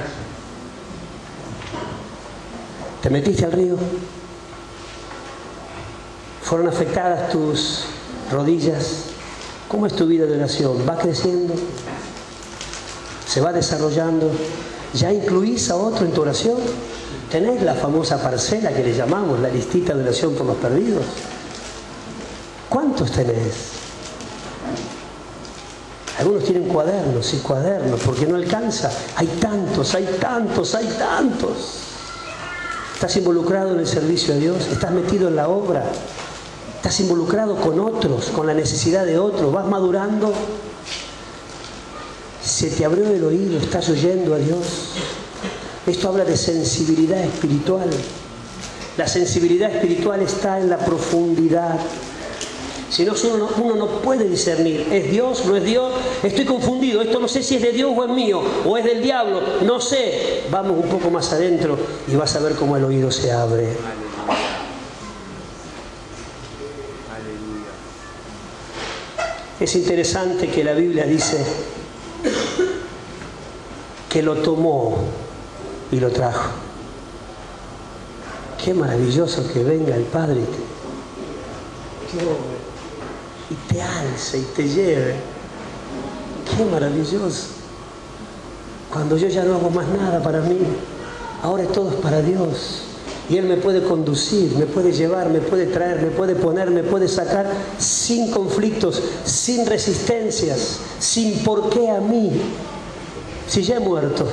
¿Te metiste al río? ¿Fueron afectadas tus rodillas? ¿Cómo es tu vida de oración? ¿Va creciendo? ¿Se va desarrollando? ¿Ya incluís a otro en tu oración? ¿Tenés la famosa parcela que le llamamos, la listita de oración por los perdidos? ¿Cuántos tenés? Algunos tienen cuadernos y cuadernos porque no alcanza. Hay tantos, hay tantos, hay tantos. ¿Estás involucrado en el servicio a Dios? ¿Estás metido en la obra? ¿Estás involucrado con otros, con la necesidad de otros? ¿Vas madurando? ¿Se te abrió el oído? ¿Estás oyendo a Dios? Esto habla de sensibilidad espiritual. La sensibilidad espiritual está en la profundidad. Si no, uno no puede discernir, ¿es Dios? ¿No es Dios? Estoy confundido, esto no sé si es de Dios o es mío, o es del diablo, no sé. Vamos un poco más adentro y vas a ver cómo el oído se abre. Es interesante que la Biblia dice que lo tomó y lo trajo. Qué maravilloso que venga el Padre y te alce y te lleve. Qué maravilloso. Cuando yo ya no hago más nada para mí, ahora todo es para Dios. Y Él me puede conducir, me puede llevar, me puede traer, me puede poner, me puede sacar sin conflictos, sin resistencias, sin por qué a mí. Si ya he muerto,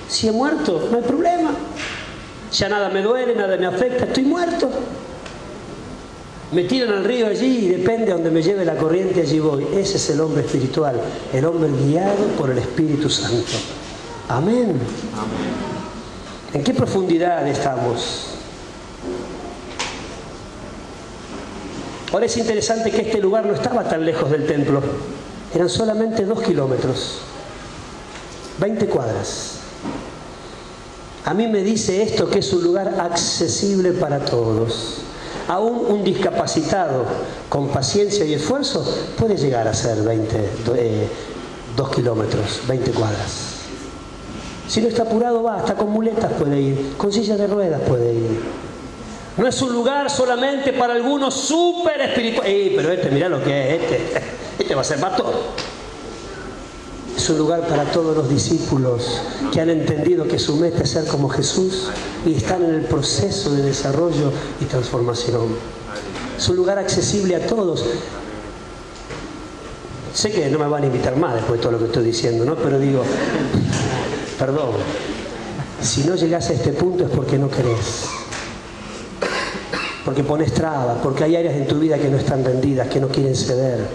si he muerto, no hay problema. Ya nada me duele, nada me afecta, estoy muerto. Me tiran al río allí y depende de donde me lleve la corriente, allí voy. Ese es el hombre espiritual, el hombre guiado por el Espíritu Santo. Amén. ¿En qué profundidad estamos? Ahora es interesante que este lugar no estaba tan lejos del templo. Eran solamente 2 kilómetros, 20 cuadras. A mí me dice esto que es un lugar accesible para todos. Aún un discapacitado con paciencia y esfuerzo puede llegar a ser 2 kilómetros, 20 cuadras. Si no está apurado va, hasta con muletas puede ir, con silla de ruedas puede ir. No es un lugar solamente para algunos súper espirituales. Pero mirá lo que es, este va a ser pastor. Es un lugar para todos los discípulos que han entendido que su meta es ser como Jesús y están en el proceso de desarrollo y transformación. Es un lugar accesible a todos. Sé que no me van a invitar más después de todo lo que estoy diciendo, ¿no? Pero digo, perdón, si no llegas a este punto es porque no querés. Porque pones trabas, porque hay áreas en tu vida que no están rendidas, que no quieren ceder.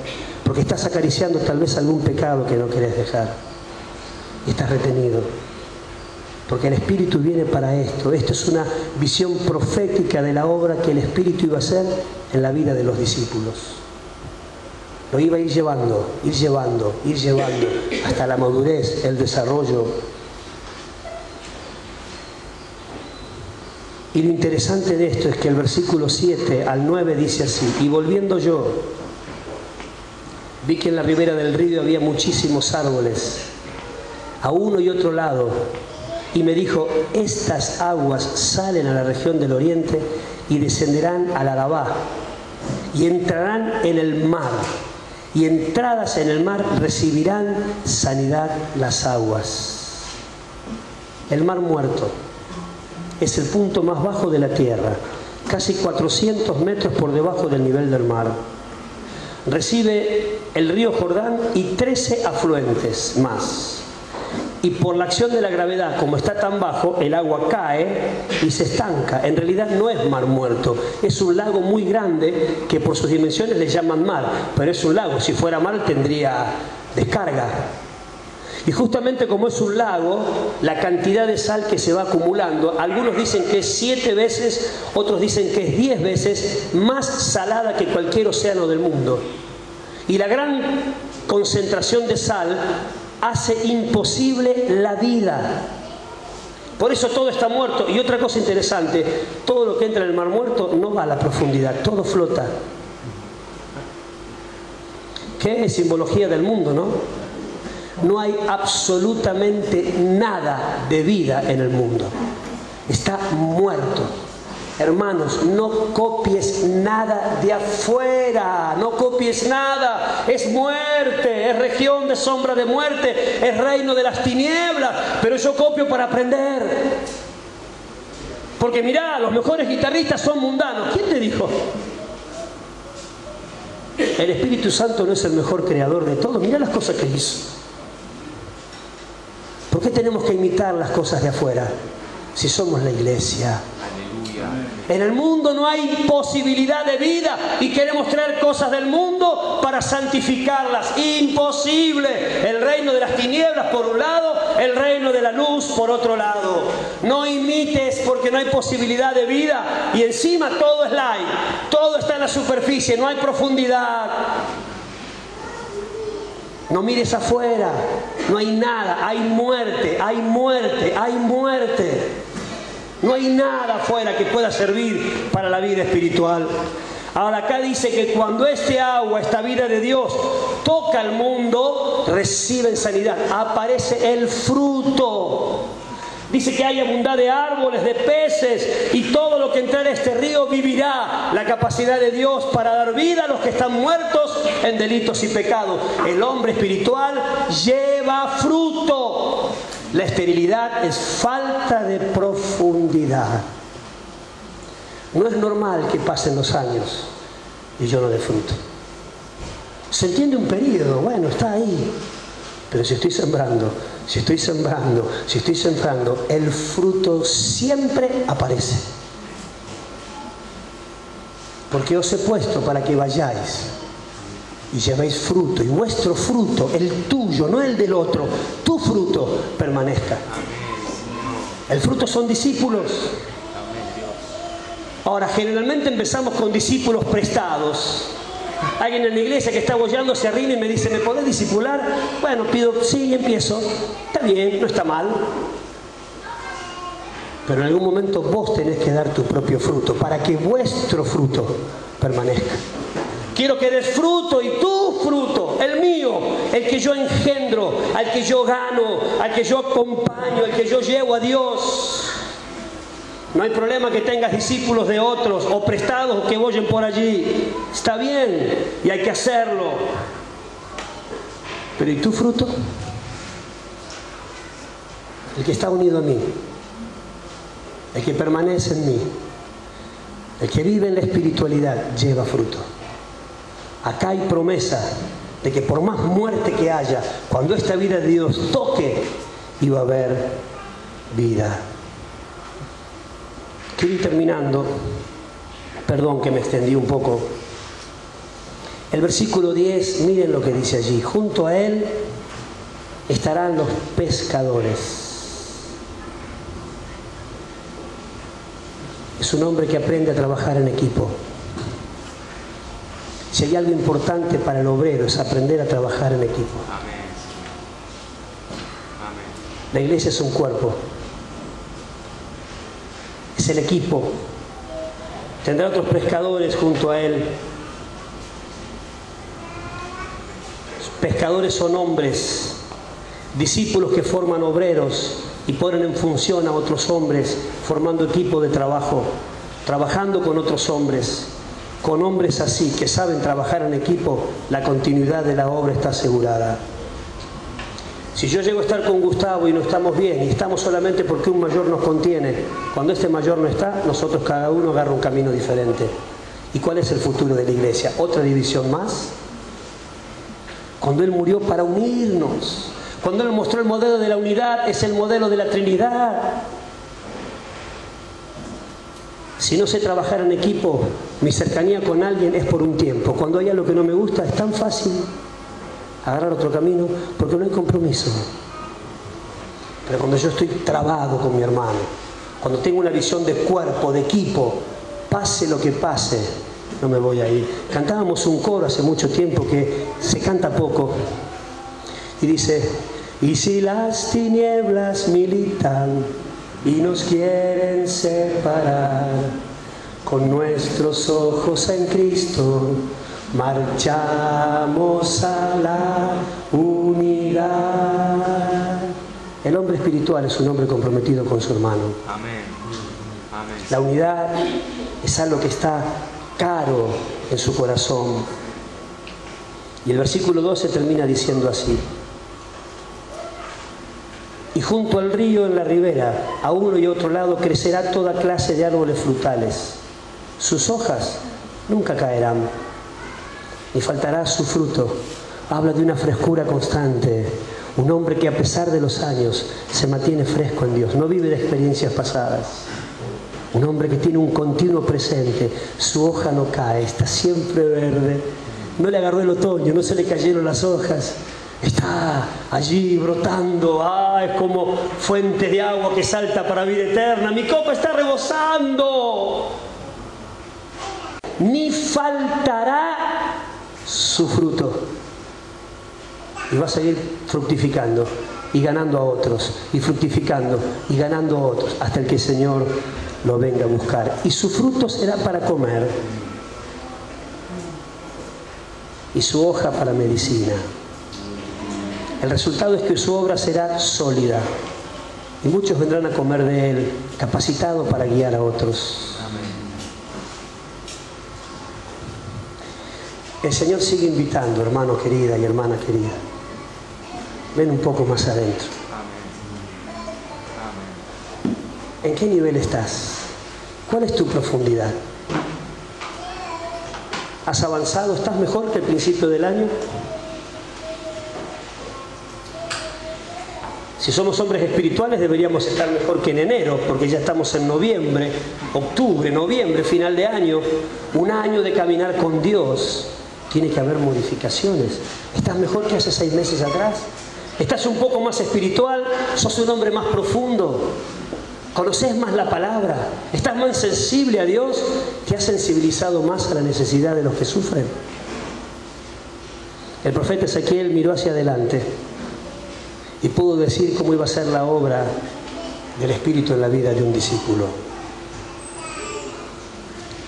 Porque estás acariciando tal vez algún pecado que no querés dejar. Y estás retenido. Porque el Espíritu viene para esto. Esto es una visión profética de la obra que el Espíritu iba a hacer en la vida de los discípulos. Lo iba a ir llevando, hasta la madurez, el desarrollo. Y lo interesante de esto es que el versículo 7 al 9 dice así: y volviendo yo, vi que en la ribera del río había muchísimos árboles, a uno y otro lado, y me dijo: estas aguas salen a la región del oriente y descenderán al Arabá, y entrarán en el mar, y entradas en el mar recibirán sanidad las aguas. El mar muerto es el punto más bajo de la tierra, casi 400 metros por debajo del nivel del mar. Recibe el río Jordán y 13 afluentes más. Y por la acción de la gravedad, como está tan bajo, el agua cae y se estanca. En realidad no es mar muerto, es un lago muy grande que por sus dimensiones le llaman mar, pero es un lago. Si fuera mar tendría descarga. Y justamente como es un lago, la cantidad de sal que se va acumulando, algunos dicen que es 7 veces, otros dicen que es 10 veces más salada que cualquier océano del mundo. Y la gran concentración de sal hace imposible la vida. Por eso todo está muerto. Y otra cosa interesante, todo lo que entra en el mar muerto no va a la profundidad, todo flota. ¿Qué es simbología del mundo, no? No hay absolutamente nada de vida en el mundo. Está muerto. Hermanos, no copies nada de afuera, no copies nada. Es muerte, es región de sombra de muerte, es reino de las tinieblas. Pero yo copio para aprender. Porque mirá, los mejores guitarristas son mundanos. ¿Quién te dijo? El Espíritu Santo no es el mejor creador de todo. Mirá las cosas que hizo. ¿Por qué tenemos que imitar las cosas de afuera si somos la iglesia? En el mundo no hay posibilidad de vida y queremos traer cosas del mundo para santificarlas. Imposible. El reino de las tinieblas por un lado, el reino de la luz por otro lado. No imites porque no hay posibilidad de vida y encima todo es light. Todo está en la superficie, no hay profundidad. No mires afuera, no hay nada, hay muerte, hay muerte, hay muerte. No hay nada afuera que pueda servir para la vida espiritual. Ahora acá dice que cuando este agua, esta vida de Dios, toca al mundo, reciben sanidad, aparece el fruto. Dice que hay abundad de árboles, de peces, y todo lo que entrare a este río vivirá. La capacidad de Dios para dar vida a los que están muertos en delitos y pecados. El hombre espiritual lleva fruto. La esterilidad es falta de profundidad. No es normal que pasen los años y yo no dé fruto. Se entiende un periodo, bueno, está ahí. Pero si estoy sembrando, el fruto siempre aparece. Porque os he puesto para que vayáis y llevéis fruto, y vuestro fruto, el tuyo, no el del otro, tu fruto permanezca. El fruto son discípulos. Ahora, generalmente empezamos con discípulos prestados. Alguien en la iglesia que está boyando se arrima y me dice, ¿me podés discipular? Bueno, pido, sí, empiezo. Está bien, no está mal. Pero en algún momento vos tenés que dar tu propio fruto para que vuestro fruto permanezca. Quiero que des fruto, y tu fruto, el mío, el que yo engendro, al que yo gano, al que yo acompaño, al que yo llevo a Dios. No hay problema que tengas discípulos de otros o prestados que vayan por allí. Está bien y hay que hacerlo. Pero ¿y tu fruto? El que está unido a mí, el que permanece en mí, el que vive en la espiritualidad, lleva fruto. Acá hay promesa de que por más muerte que haya, cuando esta vida de Dios toque, iba a haber vida. Quiero ir terminando. Perdón que me extendí un poco. El versículo 10, miren lo que dice allí. Junto a él estarán los pescadores. Es un hombre que aprende a trabajar en equipo. Si hay algo importante para el obrero es aprender a trabajar en equipo. Amén. La iglesia es un cuerpo. Es el equipo. Tendrá otros pescadores junto a él. Los pescadores son hombres, discípulos que forman obreros y ponen en función a otros hombres, formando equipo de trabajo, trabajando con otros hombres. Con hombres así, que saben trabajar en equipo, la continuidad de la obra está asegurada. Si yo llego a estar con Gustavo y no estamos bien, y estamos solamente porque un mayor nos contiene, cuando este mayor no está, nosotros cada uno agarra un camino diferente. ¿Y cuál es el futuro de la iglesia? ¿Otra división más? Cuando Él murió para unirnos, cuando Él mostró el modelo de la unidad, es el modelo de la Trinidad. Si no sé trabajar en equipo, mi cercanía con alguien es por un tiempo. Cuando hay algo que no me gusta, es tan fácil agarrar otro camino porque no hay compromiso. Pero cuando yo estoy trabado con mi hermano, cuando tengo una visión de cuerpo, de equipo, pase lo que pase, no me voy a ir. Cantábamos un coro hace mucho tiempo que se canta poco y dice: y si las tinieblas militan y nos quieren separar, con nuestros ojos en Cristo marchamos a la unidad. El hombre espiritual es un hombre comprometido con su hermano. Amén. Amén. La unidad es algo que está caro en su corazón. Y el versículo 12 termina diciendo así: y junto al río, en la ribera, a uno y otro lado, crecerá toda clase de árboles frutales. Sus hojas nunca caerán, ni faltará su fruto. Habla de una frescura constante. Un hombre que a pesar de los años se mantiene fresco en Dios, no vive de experiencias pasadas. Un hombre que tiene un continuo presente, su hoja no cae, está siempre verde. No le agarró el otoño, no se le cayeron las hojas. Está allí brotando, es como fuente de agua que salta para vida eterna. Mi copa está rebosando. Ni faltará su fruto. Y va a seguir fructificando y ganando a otros, y fructificando y ganando a otros, hasta el que el Señor lo venga a buscar. Y su fruto será para comer, y su hoja para medicina. El resultado es que su obra será sólida, y muchos vendrán a comer de él, capacitado para guiar a otros. El Señor sigue invitando, hermano querida y hermana querida. Ven un poco más adentro. ¿En qué nivel estás? ¿Cuál es tu profundidad? ¿Has avanzado? ¿Estás mejor que el principio del año? Si somos hombres espirituales deberíamos estar mejor que en enero, porque ya estamos en noviembre, octubre, noviembre, final de año. Un año de caminar con Dios. Tiene que haber modificaciones. ¿Estás mejor que hace 6 meses atrás? ¿Estás un poco más espiritual? ¿Sos un hombre más profundo? ¿Conoces más la palabra? ¿Estás más sensible a Dios? ¿Te has sensibilizado más a la necesidad de los que sufren? El profeta Ezequiel miró hacia adelante y pudo decir cómo iba a ser la obra del Espíritu en la vida de un discípulo.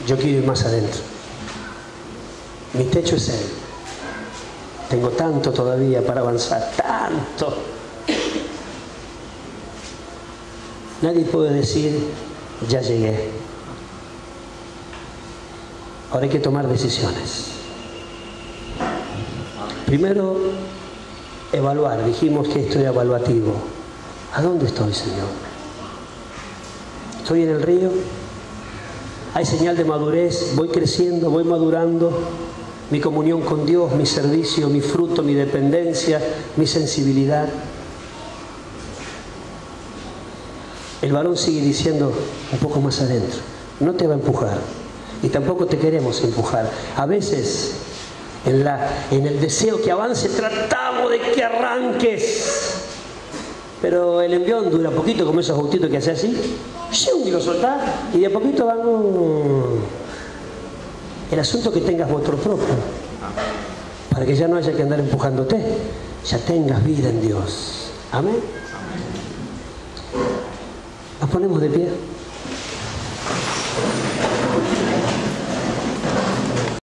Yo quiero ir más adentro. Mi techo es Él. Tengo tanto todavía para avanzar, tanto. Nadie puede decir, ya llegué. Ahora hay que tomar decisiones. Primero, evaluar. Dijimos que esto era evaluativo. ¿A dónde estoy, Señor? ¿Estoy en el río? ¿Hay señal de madurez? ¿Voy creciendo? ¿Voy madurando? Mi comunión con Dios, mi servicio, mi fruto, mi dependencia, mi sensibilidad. El varón sigue diciendo un poco más adentro. No te va a empujar. Y tampoco te queremos empujar. A veces, en el deseo que avance, tratamos de que arranques. Pero el envión dura poquito, como esos autitos que hace así. Y lo soltás. Y de a poquito vamos. El asunto es que tengas motor propio, para que ya no haya que andar empujándote, ya tengas vida en Dios. Amén. Nos ponemos de pie.